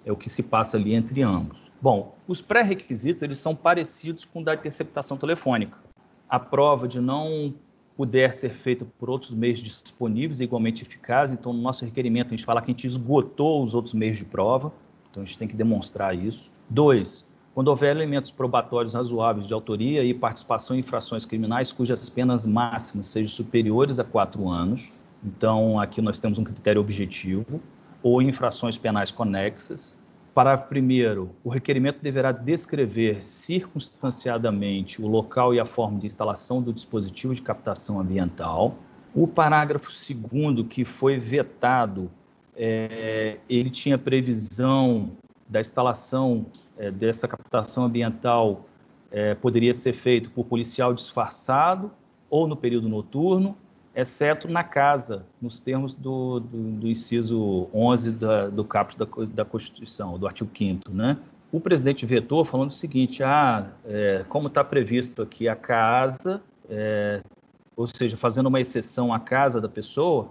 é o que se passa ali entre ambos. Bom, os pré-requisitos, eles são parecidos com o da interceptação telefônica. A prova de não puder ser feita por outros meios disponíveis, igualmente eficaz. Então, no nosso requerimento, a gente fala que a gente esgotou os outros meios de prova. Então, a gente tem que demonstrar isso. 2, quando houver elementos probatórios razoáveis de autoria e participação em infrações criminais cujas penas máximas sejam superiores a 4 anos. Então, aqui nós temos um critério objetivo, ou infrações penais conexas. Parágrafo 1º, o requerimento deverá descrever circunstanciadamente o local e a forma de instalação do dispositivo de captação ambiental. O parágrafo 2º, que foi vetado, ele tinha previsão da instalação dessa captação ambiental, poderia ser feito por policial disfarçado ou no período noturno, exceto na casa, nos termos do inciso 11 do caput da Constituição, do artigo 5º, né? O presidente vetou falando o seguinte, como está previsto aqui a casa, ou seja, fazendo uma exceção à casa da pessoa,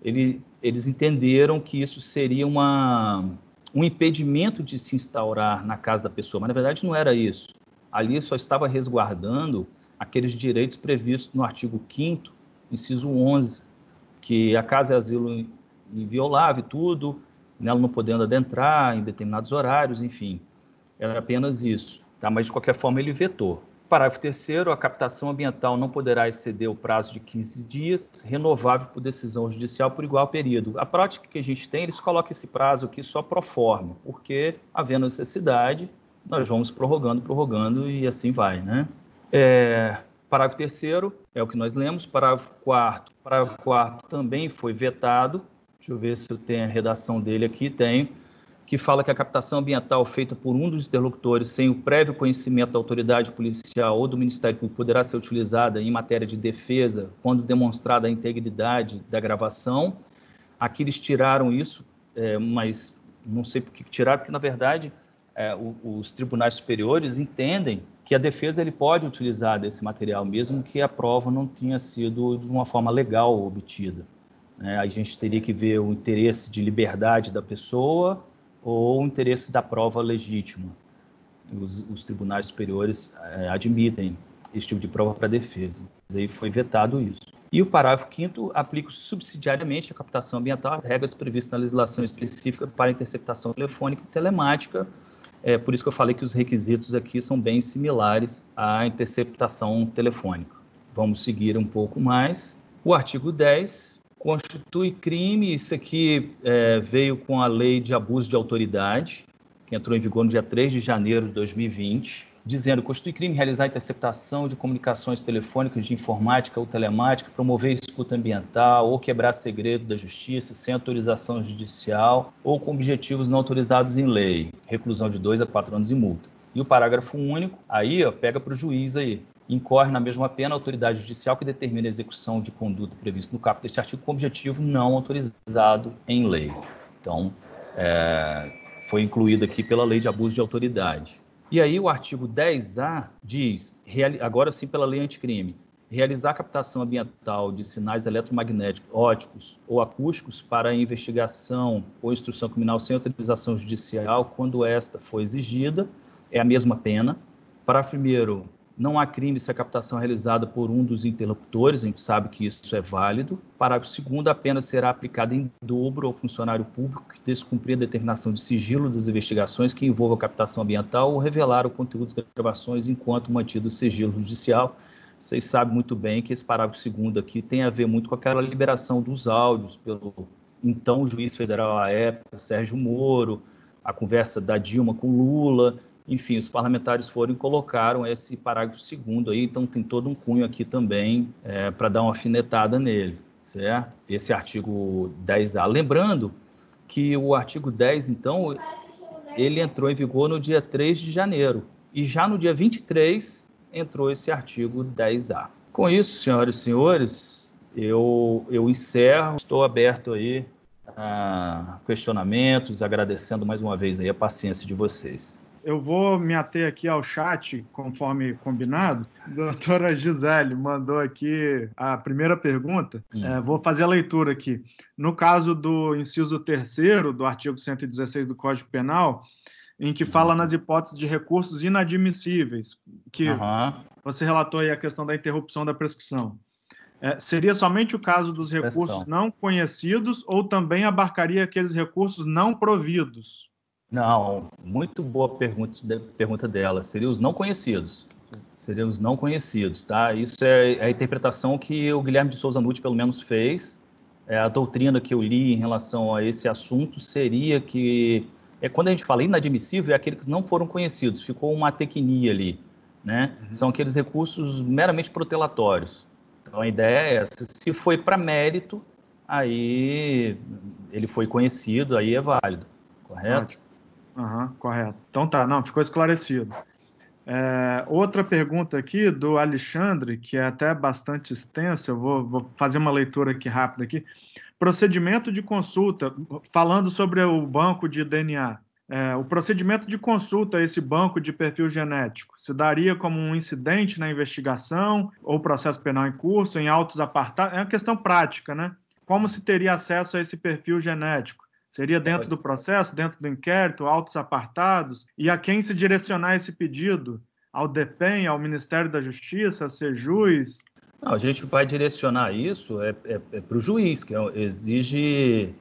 eles entenderam que isso seria um impedimento de se instaurar na casa da pessoa, mas na verdade não era isso. Ali só estava resguardando aqueles direitos previstos no artigo 5º, inciso 11, que a casa é asilo inviolável e tudo, nela não podendo adentrar em determinados horários, enfim, era apenas isso, tá? Mas de qualquer forma ele vetou. Parágrafo 3º, a captação ambiental não poderá exceder o prazo de 15 dias, renovável por decisão judicial por igual período. A prática que a gente tem, eles colocam esse prazo aqui só pro forma, porque, havendo necessidade, nós vamos prorrogando e assim vai, né? Parágrafo 3º é o que nós lemos. Parágrafo 4º. Parágrafo 4º também foi vetado. Deixa eu ver se eu tenho a redação dele aqui. Tenho. Que fala que a captação ambiental feita por um dos interlocutores sem o prévio conhecimento da autoridade policial ou do Ministério Público poderá ser utilizada em matéria de defesa quando demonstrada a integridade da gravação. Aqui eles tiraram isso, mas não sei por que tiraram, porque, na verdade, os tribunais superiores entendem que a defesa ele pode utilizar desse material, mesmo que a prova não tenha sido de uma forma legal obtida. A gente teria que ver o interesse de liberdade da pessoa ou o interesse da prova legítima. Os tribunais superiores admitem esse tipo de prova para defesa. Mas aí foi vetado isso. E o parágrafo 5º aplica subsidiariamente a captação ambiental às regras previstas na legislação específica para interceptação telefônica e telemática. Por isso que eu falei que os requisitos aqui são bem similares à interceptação telefônica. Vamos seguir um pouco mais. O artigo 10 constitui crime, isso aqui veio com a lei de abuso de autoridade, que entrou em vigor no dia 3 de janeiro de 2020, dizendo: constitui crime realizar interceptação de comunicações telefônicas de informática ou telemática, promover escuta ambiental ou quebrar segredo da justiça sem autorização judicial ou com objetivos não autorizados em lei, reclusão de 2 a 4 anos e multa. E o parágrafo único, aí pega para o juiz aí. Incorre na mesma pena a autoridade judicial que determina a execução de conduta prevista no caput deste artigo com objetivo não autorizado em lei. Então, foi incluído aqui pela lei de abuso de autoridade. E aí o artigo 10A diz, agora sim pela lei anticrime, realizar captação ambiental de sinais eletromagnéticos, ópticos ou acústicos para investigação ou instrução criminal sem autorização judicial, quando esta for exigida, é a mesma pena. Parágrafo 1º, não há crime se a captação é realizada por um dos interlocutores, a gente sabe que isso é válido. Parágrafo 2º, a pena será aplicada em dobro ao funcionário público que descumprir a determinação de sigilo das investigações que envolvam a captação ambiental ou revelar o conteúdo das gravações enquanto mantido o sigilo judicial. Vocês sabem muito bem que esse parágrafo 2º aqui tem a ver muito com aquela liberação dos áudios pelo então juiz federal à época, Sérgio Moro, a conversa da Dilma com Lula. Enfim, os parlamentares foram e colocaram esse parágrafo 2º aí, então tem todo um cunho aqui também para dar uma alfinetada nele, certo? Esse artigo 10A. Lembrando que o artigo 10, então, ele entrou em vigor no dia 3 de janeiro, e já no dia 23 entrou esse artigo 10A. Com isso, senhoras e senhores, eu encerro, estou aberto aí a questionamentos, agradecendo mais uma vez aí a paciência de vocês. Eu vou me ater aqui ao chat, conforme combinado. A doutora Gisele mandou aqui a primeira pergunta. Vou fazer a leitura aqui. No caso do inciso 3º do artigo 116 do Código Penal, em que fala nas hipóteses de recursos inadmissíveis, que você relatou aí a questão da interrupção da prescrição. Seria somente o caso dos recursos não conhecidos ou também abarcaria aqueles recursos não providos? Não, muito boa pergunta dela. Seriam os não conhecidos. Seriam os não conhecidos, tá? Isso é a interpretação que o Guilherme de Souza Nutti, pelo menos, fez. A doutrina que eu li em relação a esse assunto seria que, quando a gente fala inadmissível, é aquele que não foram conhecidos, ficou uma tecnia ali, né? São aqueles recursos meramente protelatórios. Então, a ideia é essa. Se foi para mérito, aí ele foi conhecido, aí é válido, correto? Correto. Então tá, não, ficou esclarecido. Outra pergunta aqui do Alexandre, que é até bastante extensa, eu vou fazer uma leitura aqui rápida aqui. Procedimento de consulta, falando sobre o banco de DNA. O procedimento de consulta a esse banco de perfil genético se daria como um incidente na investigação ou processo penal em curso, em autos apartados? É uma questão prática, né? Como se teria acesso a esse perfil genético? Seria dentro do processo, dentro do inquérito, autos apartados? E a quem se direcionar esse pedido? Ao DEPEN, ao Ministério da Justiça, a Sejus? Não, a gente vai direcionar isso para o juiz, que exige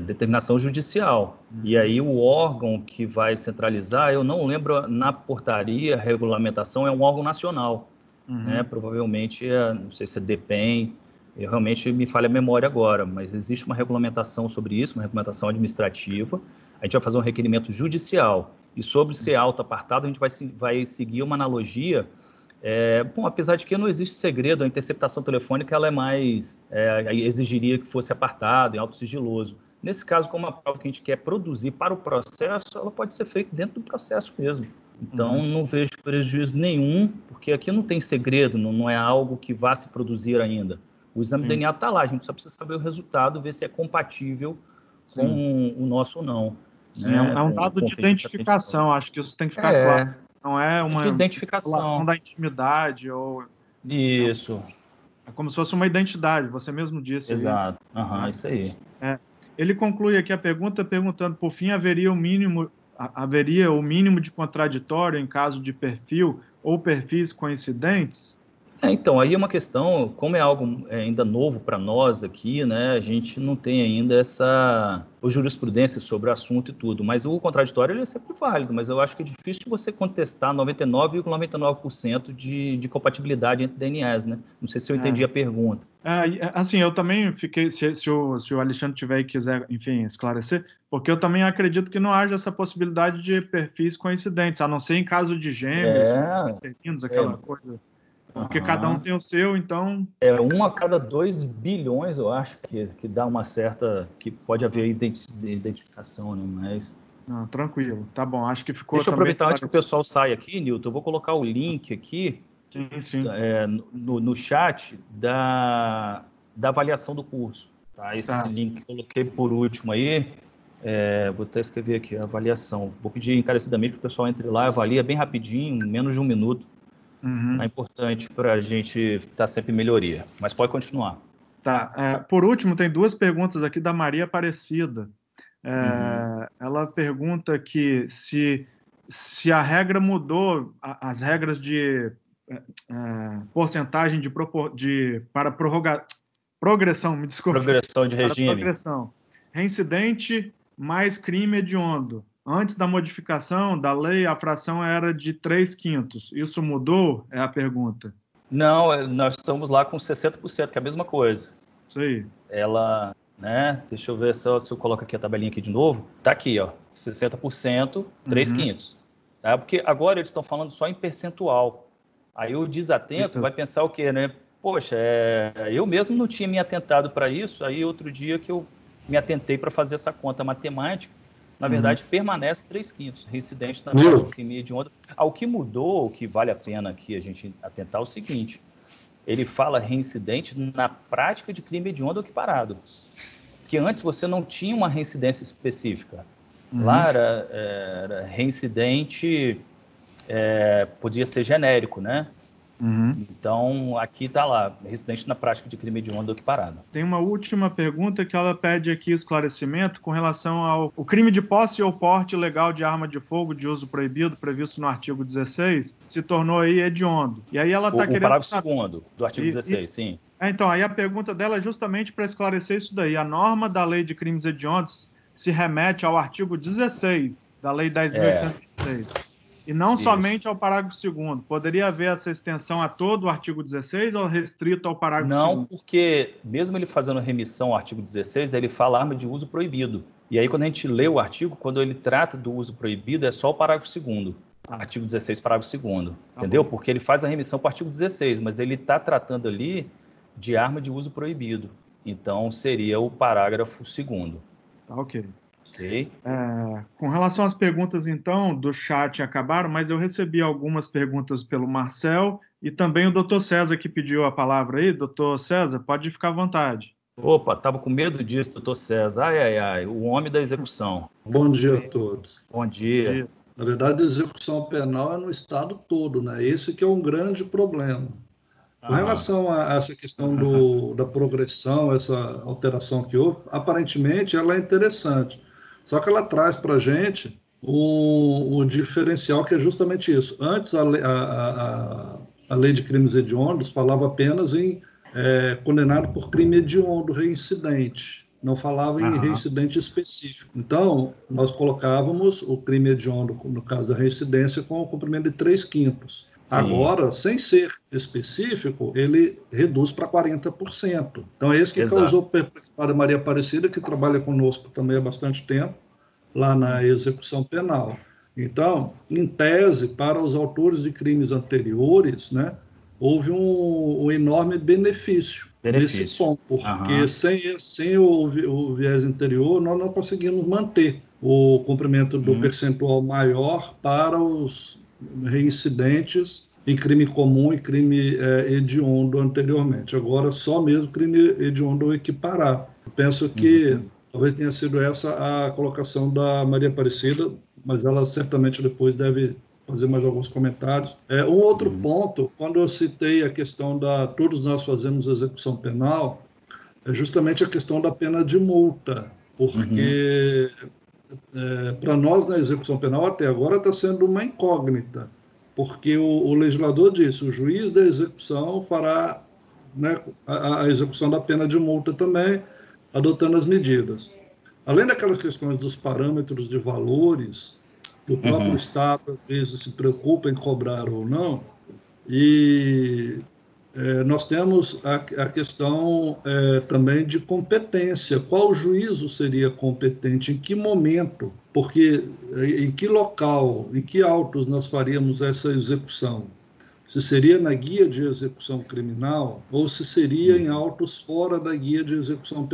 determinação judicial. E aí o órgão que vai centralizar, eu não lembro, na portaria, regulamentação, é um órgão nacional. Né? Provavelmente, não sei se é DEPEN, realmente me falha a memória agora, mas existe uma regulamentação sobre isso, uma regulamentação administrativa. A gente vai fazer um requerimento judicial. E sobre ser auto apartado, a gente vai seguir uma analogia. Bom, apesar de que não existe segredo, a interceptação telefônica ela é mais, exigiria que fosse apartado, em auto sigiloso. Nesse caso, como a prova que a gente quer produzir para o processo, ela pode ser feita dentro do processo mesmo. Então, não vejo prejuízo nenhum, porque aqui não tem segredo, não é algo que vá se produzir ainda. O exame de DNA está lá, a gente só precisa saber o resultado, ver se é compatível com o nosso ou não. Sim, né? É um dado de identificação, acho que isso tem que ficar claro. Não é uma identificação da intimidade ou... Isso. É como se fosse uma identidade, você mesmo disse. Exato, isso aí. Ele conclui aqui a pergunta perguntando, por fim, haveria o mínimo de contraditório em caso de perfil ou perfis coincidentes? Então, aí é uma questão, como é algo ainda novo para nós aqui, né, a gente não tem ainda essa jurisprudência sobre o assunto e tudo, mas o contraditório ele é sempre válido, mas eu acho que é difícil você contestar 99,99% de compatibilidade entre DNAs, né? Não sei se eu entendi a pergunta. Assim, eu também fiquei, se o Alexandre tiver e quiser, enfim, esclarecer, porque eu também acredito que não haja essa possibilidade de perfis coincidentes, a não ser em caso de gêmeos, aquela coisa... Porque cada um tem o seu, então... 1 a cada 2 bilhões, eu acho, que dá uma certa... que pode haver identificação, né? Mas... Não, tranquilo, tá bom, acho que ficou... Deixa eu aproveitar antes que o pessoal saia aqui, Nilton, eu vou colocar o link aqui no chat da avaliação do curso. Tá? Esse link que eu coloquei por último aí, vou até escrever aqui, a avaliação. Vou pedir encarecidamente que o pessoal entre lá, avalia bem rapidinho, menos de 1 minuto. É importante para a gente estar sempre em melhoria. Mas pode continuar. Por último, tem 2 perguntas aqui da Maria Aparecida. Ela pergunta que se a regra mudou, as regras de porcentagem para progressão, me desculpe. Progressão de regime. Progressão. Reincidente mais crime hediondo. Antes da modificação da lei, a fração era de 3/5. Isso mudou? É a pergunta. Não, nós estamos lá com 60%, que é a mesma coisa. Isso aí. Ela, né? Deixa eu ver se eu coloco aqui a tabelinha aqui de novo. Tá aqui, ó, 60%, 3/5. Tá? Porque agora eles estão falando só em percentual. Aí o desatento vai pensar o quê, né? Poxa, eu mesmo não tinha me atentado para isso. Aí outro dia que eu me atentei para fazer essa conta matemática, na verdade, permanece 3/5, reincidente na prática crime hediondo. O que mudou, o que vale a pena aqui a gente atentar é o seguinte, ele fala reincidente na prática de crime hediondo ou equiparado. Porque antes você não tinha uma reincidência específica. Lá era reincidente, podia ser genérico, né? Então, aqui está lá, reincidente na prática de crime hediondo ou equiparado. Tem uma última pergunta que ela pede aqui esclarecimento com relação ao crime de posse ou porte ilegal de arma de fogo de uso proibido, previsto no artigo 16, se tornou aí hediondo. E aí ela está querendo... O parágrafo 2º do artigo 16, sim. Então, aí a pergunta dela é justamente para esclarecer isso daí. A norma da lei de crimes hediondos se remete ao artigo 16 da lei 10.806. E não somente ao parágrafo 2º. Poderia haver essa extensão a todo o artigo 16 ou restrito ao parágrafo 2º? Não, porque mesmo ele fazendo remissão ao artigo 16, ele fala arma de uso proibido. E aí, quando a gente lê o artigo, quando ele trata do uso proibido, é só o parágrafo 2º. Artigo 16, parágrafo 2º. Entendeu? Porque ele faz a remissão para o artigo 16, mas ele está tratando ali de arma de uso proibido. Então, seria o parágrafo 2º. Tá, ok. Ok. Com relação às perguntas, então, do chat acabaram, mas eu recebi algumas perguntas pelo Marcel e também o doutor César que pediu a palavra aí. Doutor César, pode ficar à vontade. Opa, estava com medo disso, doutor César. Ai, o homem da execução. Bom dia a todos. Bom dia. Na verdade, a execução penal é no estado todo, né? Esse que é um grande problema. Com relação a essa questão da progressão, essa alteração que houve, aparentemente ela é interessante. Só que ela traz para a gente o diferencial que é justamente isso. Antes, a lei de crimes hediondos falava apenas em condenado por crime hediondo reincidente. Não falava em reincidente específico. Então, nós colocávamos o crime hediondo, no caso da reincidência, com o cumprimento de 3/5. Agora, sem ser específico, ele reduz para 40%. Então, é isso que causou para Maria Aparecida, que trabalha conosco também há bastante tempo, lá na execução penal. Então, em tese, para os autores de crimes anteriores, né, houve um enorme benefício nesse ponto, porque sem o viés anterior, nós não conseguimos manter o cumprimento do percentual maior para os reincidentes em crime comum e crime hediondo anteriormente. Agora, só mesmo crime hediondo ou equiparado. Penso que talvez tenha sido essa a colocação da Maria Aparecida, mas ela certamente depois deve fazer mais alguns comentários. Um outro ponto, quando eu citei a questão da todos nós fazemos execução penal, é justamente a questão da pena de multa, porque para nós na execução penal até agora está sendo uma incógnita, porque o legislador disse, o juiz da execução fará, né, a execução da pena de multa também, adotando as medidas. Além daquelas questões dos parâmetros de valores, que o próprio Estado, às vezes, se preocupa em cobrar ou não, e nós temos a questão também de competência. Qual juízo seria competente? Em que momento? Porque em que local, em que autos nós faríamos essa execução? Se seria na guia de execução criminal ou se seria em autos fora da guia de execução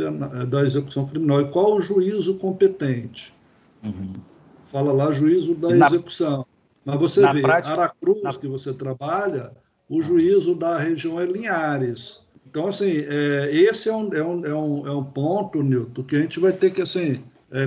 da execução criminal? E qual o juízo competente? Fala lá, juízo da execução. Mas você vê, prática, Aracruz, que você trabalha, o juízo da região é Linhares. Então, assim, esse é um ponto, Nilton, que a gente vai ter que assim,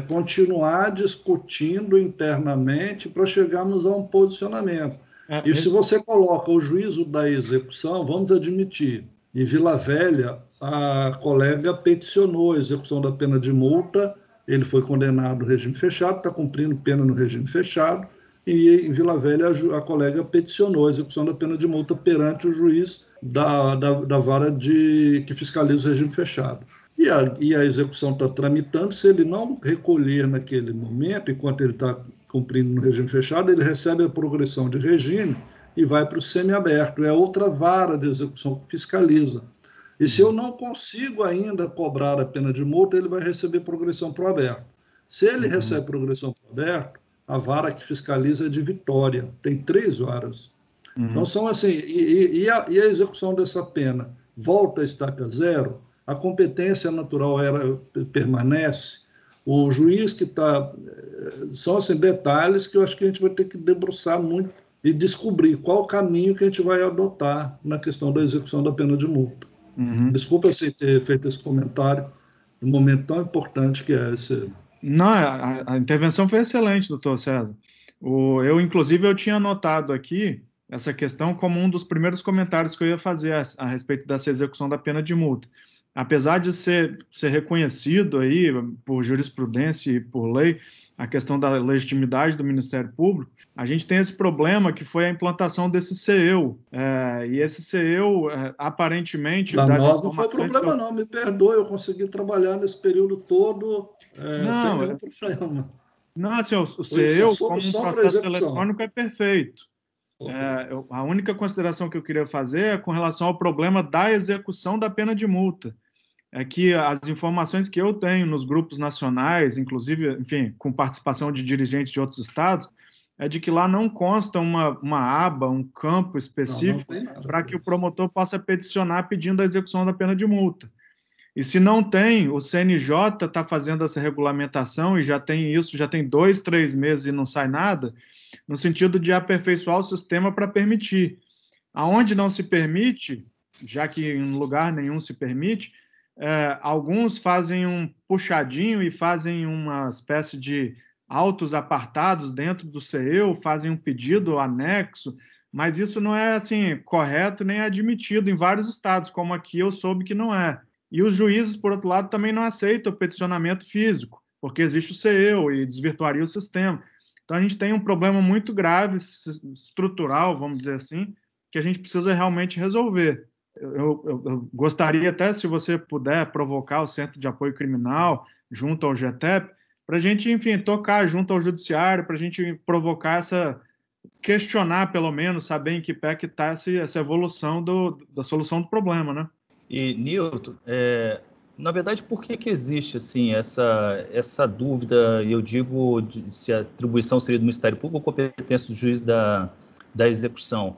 continuar discutindo internamente para chegarmos a um posicionamento. E se você coloca o juízo da execução, vamos admitir, em Vila Velha, a colega peticionou a execução da pena de multa, ele foi condenado no regime fechado, está cumprindo pena no regime fechado, e em Vila Velha a colega peticionou a execução da pena de multa perante o juiz da vara que fiscaliza o regime fechado. E a execução está tramitando, se ele não recolher naquele momento, enquanto ele está cumprindo no regime fechado, ele recebe a progressão de regime e vai para o semiaberto. É outra vara de execução que fiscaliza. E se eu não consigo ainda cobrar a pena de multa, ele vai receber progressão para o aberto. Se ele recebe progressão para o aberto, a vara que fiscaliza é de Vitória. Tem 3 varas. Então, são assim, e a execução dessa pena volta a estaca zero, a competência natural permanece, o juiz que está... São assim, detalhes que eu acho que a gente vai ter que debruçar muito e descobrir qual o caminho que a gente vai adotar na questão da execução da pena de multa. Desculpa se ter feito esse comentário num momento tão importante que é esse. Não, a intervenção foi excelente, doutor César. Inclusive, eu tinha anotado aqui essa questão como um dos primeiros comentários que eu ia fazer a respeito dessa execução da pena de multa. Apesar de ser reconhecido aí por jurisprudência e por lei a questão da legitimidade do Ministério Público, a gente tem esse problema que foi a implantação desse CEU. E esse CEU, aparentemente... Para nós não foi problema, não. Me perdoe, eu consegui trabalhar nesse período todo sem nenhum problema. Não, assim, o CEU, como um processo eletrônico, é perfeito. A única consideração que eu queria fazer é com relação ao problema da execução da pena de multa. É que as informações que eu tenho nos grupos nacionais, inclusive, enfim, com participação de dirigentes de outros estados, é de que lá não consta uma aba, um campo específico para que o promotor possa peticionar pedindo a execução da pena de multa. E se não tem, o CNJ está fazendo essa regulamentação e já tem 2, 3 meses e não sai nada, no sentido de aperfeiçoar o sistema para permitir. Aonde não se permite, já que em lugar nenhum se permite, alguns fazem um puxadinho e fazem uma espécie de autos apartados dentro do CEU, fazem um pedido anexo, mas isso não é assim correto nem admitido em vários estados, como aqui eu soube que não é. E os juízes, por outro lado, também não aceitam o peticionamento físico, porque existe o CEU e desvirtuaria o sistema. Então, a gente tem um problema muito grave, estrutural, vamos dizer assim, que a gente precisa realmente resolver. Eu gostaria até, se você puder, provocar o Centro de Apoio Criminal junto ao GTEP, para a gente, enfim, tocar junto ao Judiciário, para a gente provocar questionar, pelo menos, saber em que pé que está essa evolução da solução do problema, né? E, Nilton, na verdade, por que existe assim, essa dúvida, eu digo, se a atribuição seria do Ministério Público ou competência do juiz da execução?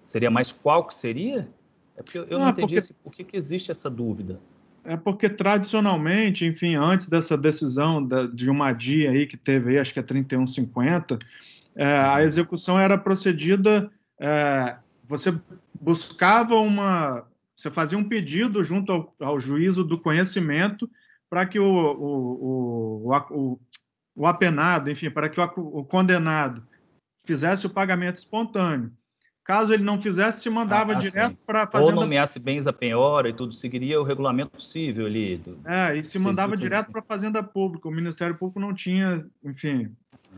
Seria mais qual que seria? É porque eu não entendi por que existe essa dúvida. É porque, tradicionalmente, enfim, antes dessa decisão de uma DIA aí que teve aí, acho que é 3150, a execução era procedida, você buscava você fazia um pedido junto ao juízo do conhecimento para que o apenado, enfim, para que o condenado fizesse o pagamento espontâneo. Caso ele não fizesse, se mandava direto para a fazenda... Ou nomeasse bens a penhora e tudo, seguiria o regulamento civil ali. E se mandava direto para a Fazenda Pública. O Ministério Público não tinha, enfim...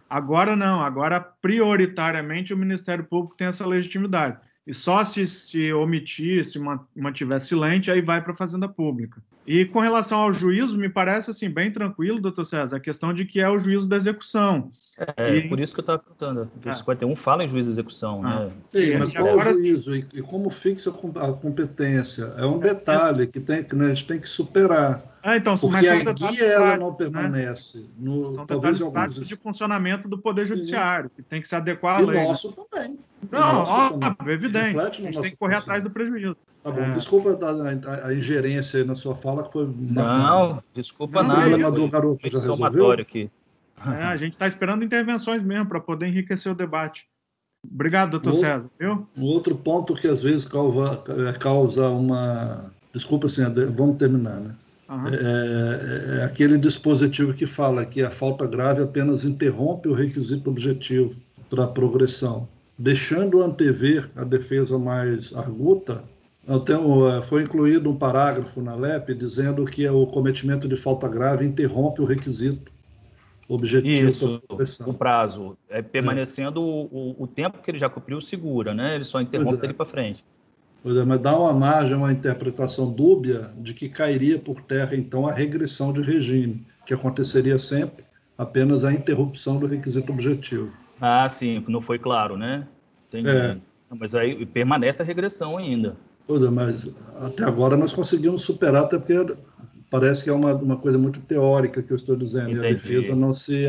Agora não, agora prioritariamente o Ministério Público tem essa legitimidade. E só se omitir, se mantiver silente, aí vai para a Fazenda Pública. E com relação ao juízo, me parece assim, bem tranquilo, doutor César, a questão de que é o juízo da execução. Por isso que eu estava perguntando. O 51 fala em juiz de execução, né? Sim, mas qual é o juízo e como fixa a competência? É um detalhe que a gente tem que superar. Então, porque a guia ela não permanece. Né? São detalhes práticos de funcionamento do Poder Judiciário, que tem que se adequar à lei. E nosso também. Não, óbvio, evidente. A gente tem que correr atrás do prejuízo. Tá bom, desculpa a ingerência na sua fala, que foi bacana. Não, desculpa nada. O problema do garoto já resolveu? Aqui. A gente está esperando intervenções mesmo para poder enriquecer o debate. Obrigado, doutor César. Viu? Um outro ponto que às vezes causa uma... Desculpa, assim, vamos terminar, né? É aquele dispositivo que fala que a falta grave apenas interrompe o requisito objetivo para a progressão, deixando antever a defesa mais arguta. Foi incluído um parágrafo na LEP dizendo que o cometimento de falta grave interrompe o requisito objetivo. Isso, o prazo. Permanecendo o tempo que ele já cumpriu, segura, né? Ele só interrompe ele para frente. Pois é, mas dá uma margem, uma interpretação dúbia de que cairia por terra, então, a regressão de regime, que aconteceria sempre apenas a interrupção do requisito objetivo. Sim, não foi claro, né? Entendi. Mas aí permanece a regressão ainda. Pois é, mas até agora nós conseguimos superar, até porque parece que é uma coisa muito teórica que eu estou dizendo, Entendi. E a defesa não se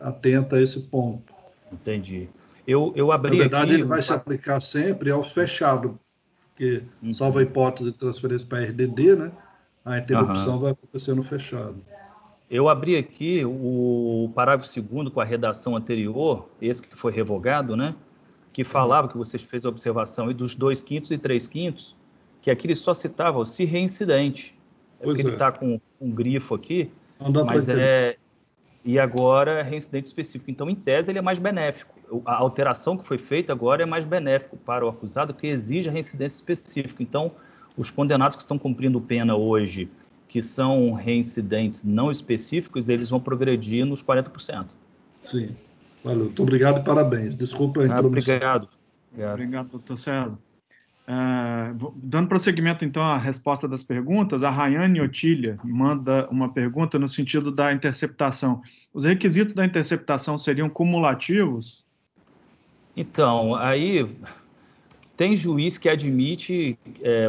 atenta a esse ponto. Entendi. Eu abri aqui... Na verdade, ele vai se aplicar sempre ao fechado, porque, salvo a hipótese de transferência para a RDD, né, a interrupção vai acontecer no fechado. Eu abri aqui o parágrafo 2º com a redação anterior, esse que foi revogado, né? que falava que você fez a observação e dos 2/5 e 3/5, que aqui ele só citava o se reincidente. Porque ele está com um grifo aqui, mas e agora é reincidente específico. Então, em tese, ele é mais benéfico. A alteração que foi feita agora é mais benéfico para o acusado, porque exige a reincidência específica. Então, os condenados que estão cumprindo pena hoje, que são reincidentes não específicos, eles vão progredir nos 40%. Sim. Valeu. Muito obrigado e parabéns. Desculpa a intromissão. Obrigado, doutor Celo. Dando prosseguimento, então, à resposta das perguntas, a Rayane Otília manda uma pergunta no sentido da interceptação. Os requisitos da interceptação seriam cumulativos? Então, aí tem juiz que admite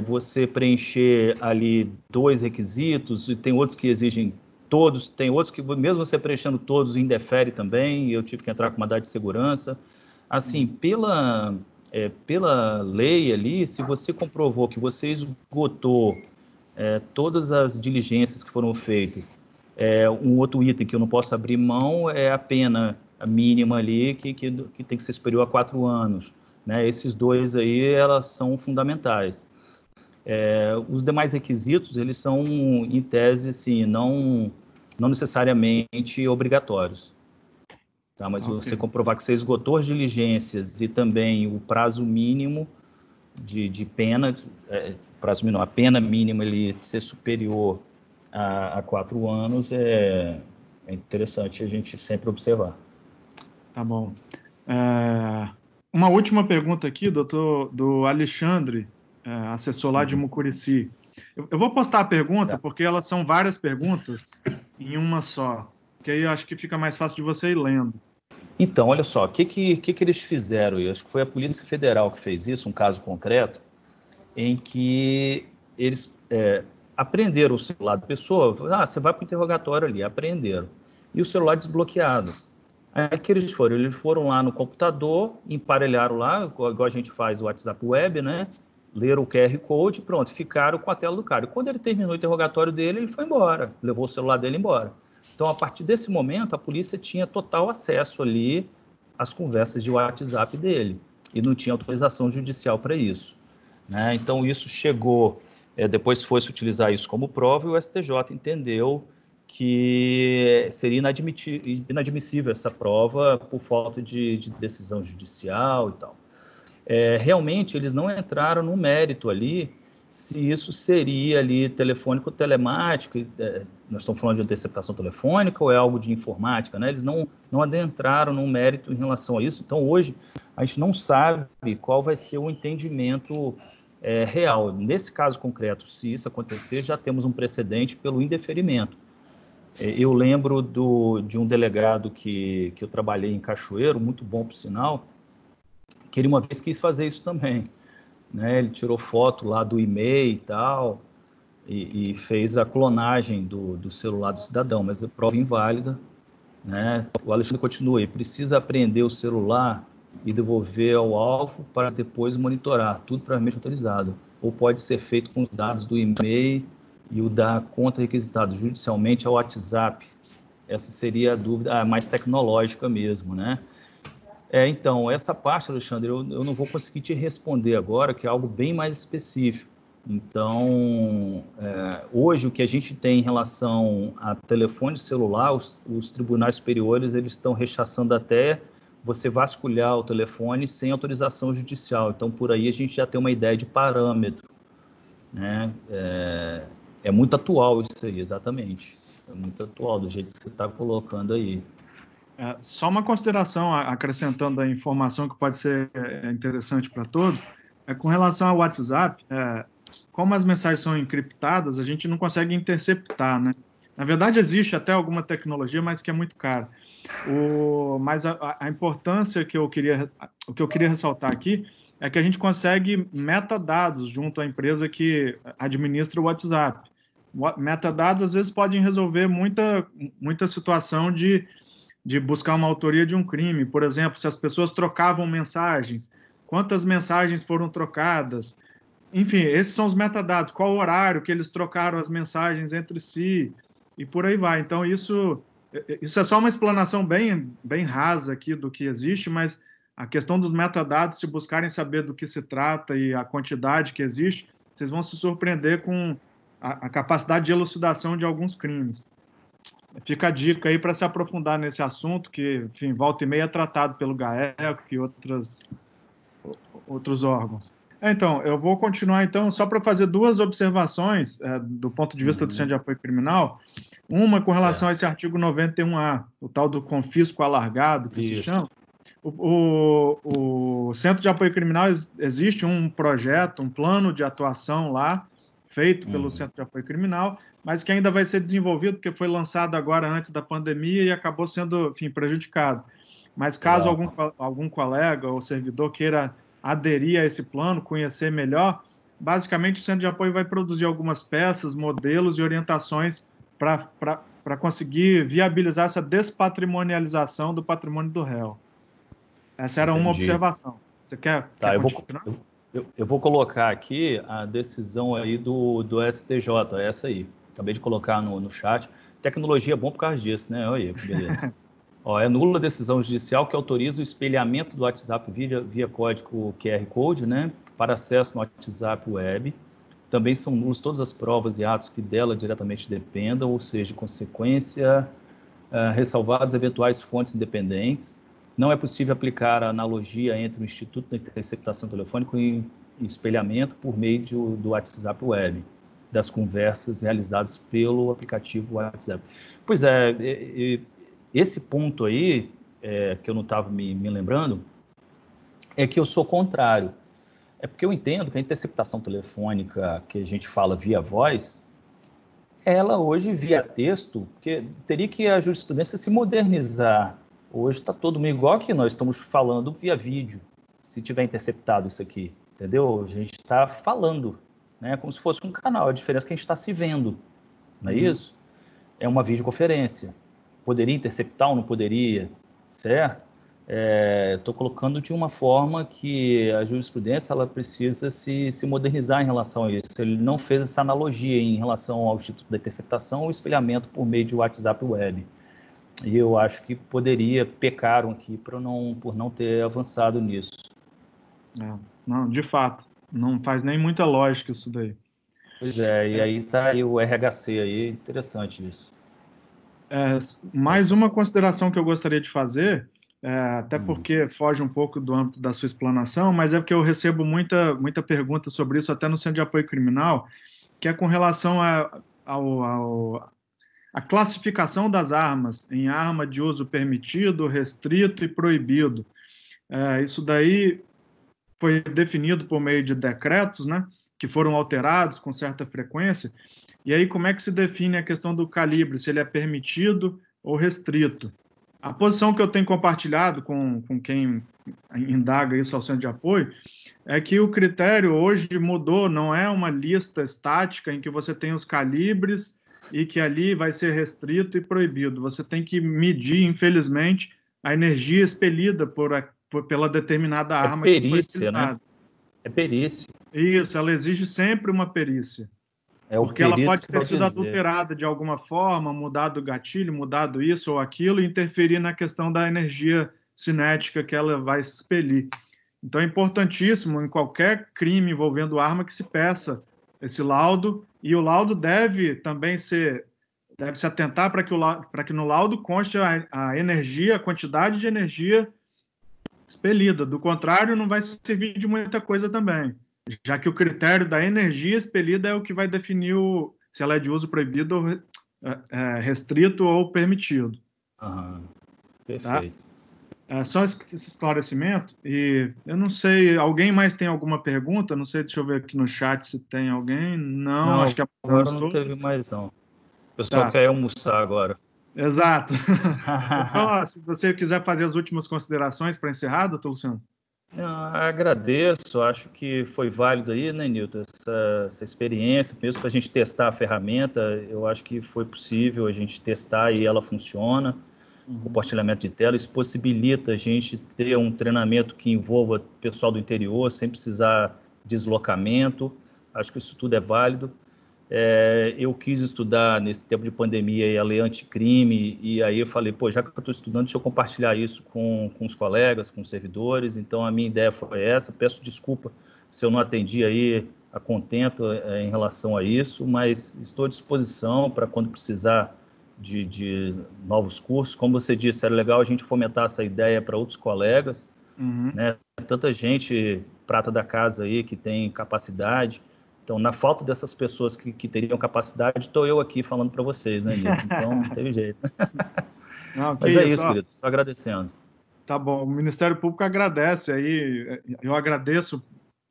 você preencher ali 2 requisitos, e tem outros que exigem todos, tem outros que, mesmo você preenchendo todos, indefere também, e eu tive que entrar com mandado de segurança. Assim, pela lei ali, se você comprovou que você esgotou todas as diligências que foram feitas, um outro item que eu não posso abrir mão é a pena mínima ali, que tem que ser superior a 4 anos. Né? Esses 2 aí, elas são fundamentais. Os demais requisitos, eles são, em tese, assim, não necessariamente obrigatórios. Tá, mas você comprovar que você esgotou as diligências e também o prazo mínimo de pena, a pena mínima ele ser superior a 4 anos é interessante a gente sempre observar. Tá bom. Uma última pergunta aqui, doutor, do Alexandre, assessor lá de Mucurici. Eu vou postar a pergunta, porque elas são várias perguntas em uma só, que aí eu acho que fica mais fácil de você ir lendo. Então, olha só, o que eles fizeram? Eu acho que foi a Polícia Federal que fez isso, um caso concreto, em que eles apreenderam o celular da pessoa. Você vai para o interrogatório ali, apreenderam. E o celular desbloqueado. Aí que eles foram lá no computador, emparelharam lá, igual a gente faz o WhatsApp Web, né? Leram o QR Code, pronto, ficaram com a tela do cara. E quando ele terminou o interrogatório dele, ele foi embora, levou o celular dele embora. Então, a partir desse momento, a polícia tinha total acesso ali às conversas de WhatsApp dele e não tinha autorização judicial para isso. Né? Então, isso chegou, depois foi-se utilizar isso como prova e o STJ entendeu que seria inadmissível essa prova por falta de decisão judicial e tal. Realmente, eles não entraram no mérito ali se isso seria ali telefônico ou telemático, nós estamos falando de interceptação telefônica ou é algo de informática, né? Eles não adentraram no mérito em relação a isso. Então, hoje, a gente não sabe qual vai ser o entendimento real. Nesse caso concreto, se isso acontecer, já temos um precedente pelo indeferimento. Eu lembro de um delegado que eu trabalhei em Cachoeiro, muito bom por sinal, que ele uma vez quis fazer isso também. Né? Ele tirou foto lá do e-mail e tal, e fez a clonagem do celular do cidadão, mas é prova inválida. Né? O Alexandre continua aí, precisa apreender o celular e devolver ao alvo para depois monitorar, tudo previamente autorizado. Ou pode ser feito com os dados do e-mail e o da conta requisitada judicialmente ao WhatsApp. Essa seria a dúvida mais tecnológica mesmo, né? Então, essa parte, Alexandre, eu não vou conseguir te responder agora, que é algo bem mais específico. Então, hoje, o que a gente tem em relação a telefone celular, os tribunais superiores, eles estão rechaçando até você vasculhar o telefone sem autorização judicial. Então, por aí a gente já tem uma ideia de parâmetro. Né? É muito atual isso aí, exatamente. É muito atual, do jeito que você está colocando aí. Só uma consideração, acrescentando a informação que pode ser interessante para todos, com relação ao WhatsApp, como as mensagens são encriptadas, a gente não consegue interceptar, né? Na verdade, existe até alguma tecnologia, mas que é muito cara. Mas a importância que o que eu queria ressaltar aqui é que a gente consegue metadados junto à empresa que administra o WhatsApp. Metadados, às vezes, podem resolver muita situação de buscar uma autoria de um crime. Por exemplo, se as pessoas trocavam mensagens, quantas mensagens foram trocadas. Enfim, esses são os metadados. Qual o horário que eles trocaram as mensagens entre si e por aí vai. Então, isso é só uma explanação bem rasa aqui do que existe, mas A questão dos metadados, se buscarem saber do que se trata e a quantidade que existe, vocês vão se surpreender com a capacidade de elucidação de alguns crimes. Fica a dica aí para se aprofundar nesse assunto, que, enfim, volta e meia é tratado pelo GAECO e outros órgãos. Então, eu vou continuar, então, só para fazer duas observações do ponto de vista do Centro de Apoio Criminal. Uma com relação a esse artigo 91A, o tal do confisco alargado, que se chama. O Centro de Apoio Criminal, existe um projeto, um plano de atuação lá, feito pelo Centro de Apoio Criminal, mas que ainda vai ser desenvolvido, porque foi lançado agora antes da pandemia e acabou sendo, enfim, prejudicado. Mas caso algum colega ou servidor queira aderir a esse plano, conhecer melhor, basicamente o Centro de Apoio vai produzir algumas peças, modelos e orientações para conseguir viabilizar essa despatrimonialização do patrimônio do réu. Essa era uma observação. Você quer continuar? Eu vou colocar aqui a decisão aí do STJ, essa aí. Acabei de colocar no chat. Tecnologia é bom por causa disso, né? Olha aí, que beleza. É nula a decisão judicial que autoriza o espelhamento do WhatsApp via código QR Code, né, para acesso no WhatsApp Web. Também são nulos todas as provas e atos que dela diretamente dependam, ou seja, de consequência, ressalvadas eventuais fontes independentes. Não é possível aplicar a analogia entre o Instituto de Interceptação Telefônica e espelhamento por meio do WhatsApp Web, das conversas realizadas pelo aplicativo WhatsApp. Pois é, esse ponto aí, que eu não estava me lembrando, é que eu sou contrário. É porque eu entendo que a interceptação telefônica que a gente fala via voz, ela hoje via texto, porque teria que a jurisprudência se modernizar. Hoje está todo mundo igual que nós estamos falando via vídeo, se tiver interceptado isso aqui, entendeu? A gente está falando, né, como se fosse um canal, a diferença é que a gente está se vendo, não é isso? É uma videoconferência. Poderia interceptar ou não poderia, certo? Estou colocando de uma forma que a jurisprudência ela precisa se modernizar em relação a isso. Ele não fez essa analogia em relação ao Instituto da Interceptação ou espelhamento por meio de WhatsApp Web. E eu acho que pecaram aqui por não ter avançado nisso. Não, de fato, não faz nem muita lógica isso daí. Pois é, e aí está aí o RHC aí, interessante isso. Mais uma consideração que eu gostaria de fazer, até porque foge um pouco do âmbito da sua explanação, mas é porque eu recebo muita pergunta sobre isso até no Centro de Apoio Criminal, que é com relação a classificação das armas em arma de uso permitido, restrito e proibido. Isso daí foi definido por meio de decretos, né, que foram alterados com certa frequência. E aí, como é que se define a questão do calibre, se ele é permitido ou restrito? A posição que eu tenho compartilhado com quem indaga isso ao Centro de Apoio é que o critério hoje mudou, não é uma lista estática em que você tem os calibres e que ali vai ser restrito e proibido. Você tem que medir, infelizmente, a energia expelida pela determinada arma. Perícia, né? É perícia. Isso, ela exige sempre uma perícia. Porque ela pode ter sido adulterada de alguma forma, mudado o gatilho, mudado isso ou aquilo, e interferir na questão da energia cinética que ela vai expelir. Então é importantíssimo, em qualquer crime envolvendo arma, que se peça esse laudo, e o laudo deve também se atentar para que no laudo conste a energia, a quantidade de energia expelida. Do contrário, não vai servir de muita coisa também, já que o critério da energia expelida é o que vai definir se ela é de uso proibido, restrito ou permitido. Perfeito. Só esse esclarecimento, e eu não sei, alguém mais tem alguma pergunta? Não sei, deixa eu ver aqui no chat se tem alguém. Não, acho que agora não teve mais não. O pessoal quer almoçar agora. Exato. Então, se você quiser fazer as últimas considerações para encerrar, doutor Luciano. Agradeço, acho que foi válido aí, né, Nilton, essa experiência, mesmo para a gente testar a ferramenta, eu acho que foi possível a gente testar e ela funciona. Compartilhamento de tela, isso possibilita a gente ter um treinamento que envolva pessoal do interior, sem precisar de deslocamento, acho que isso tudo é válido. eu quis estudar nesse tempo de pandemia a lei anticrime, e aí eu falei, pô, já que eu estou estudando, deixa eu compartilhar isso com os colegas, com os servidores. Então a minha ideia foi essa. Peço desculpa se eu não atendi aí a contento em relação a isso, mas estou à disposição para quando precisar de novos cursos. Como você disse, era legal a gente fomentar essa ideia para outros colegas, né? Tanta gente prata da casa aí que tem capacidade. Então, na falta dessas pessoas que teriam capacidade, estou eu aqui falando para vocês, né, Nilton? Então, não teve jeito. Não, Mas é isso, querido, só agradecendo. Tá bom, o Ministério Público agradece aí, eu agradeço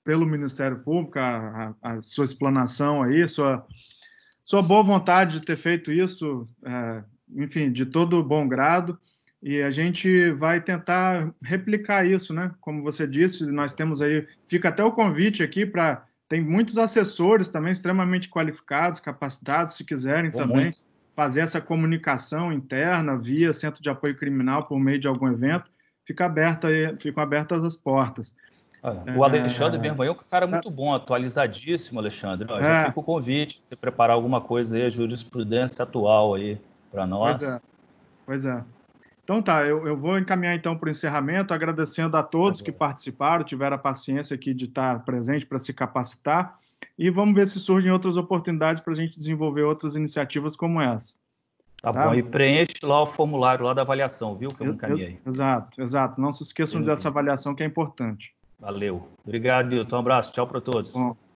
pelo Ministério Público a sua explanação aí, sua boa vontade de ter feito isso, enfim, de todo bom grado, e a gente vai tentar replicar isso, né? Como você disse, nós temos aí, fica até o convite aqui para, tem muitos assessores também extremamente qualificados, capacitados, se quiserem também fazer essa comunicação interna via Centro de Apoio Criminal por meio de algum evento, ficam abertas as portas. O Alexandre mesmo aí é um cara muito bom, atualizadíssimo, Alexandre. Já fica o convite de você preparar alguma coisa aí, a jurisprudência atual aí para nós. Pois é. Então tá, eu vou encaminhar então para o encerramento, agradecendo a todos que participaram, tiveram a paciência aqui de estar presente para se capacitar, e vamos ver se surgem outras oportunidades para a gente desenvolver outras iniciativas como essa. Tá bom, e preenche lá o formulário lá da avaliação, viu, que eu encaminhei. Exato. Não se esqueçam dessa avaliação que é importante. Valeu. Obrigado, Nilton. Um abraço. Tchau para todos. Bom.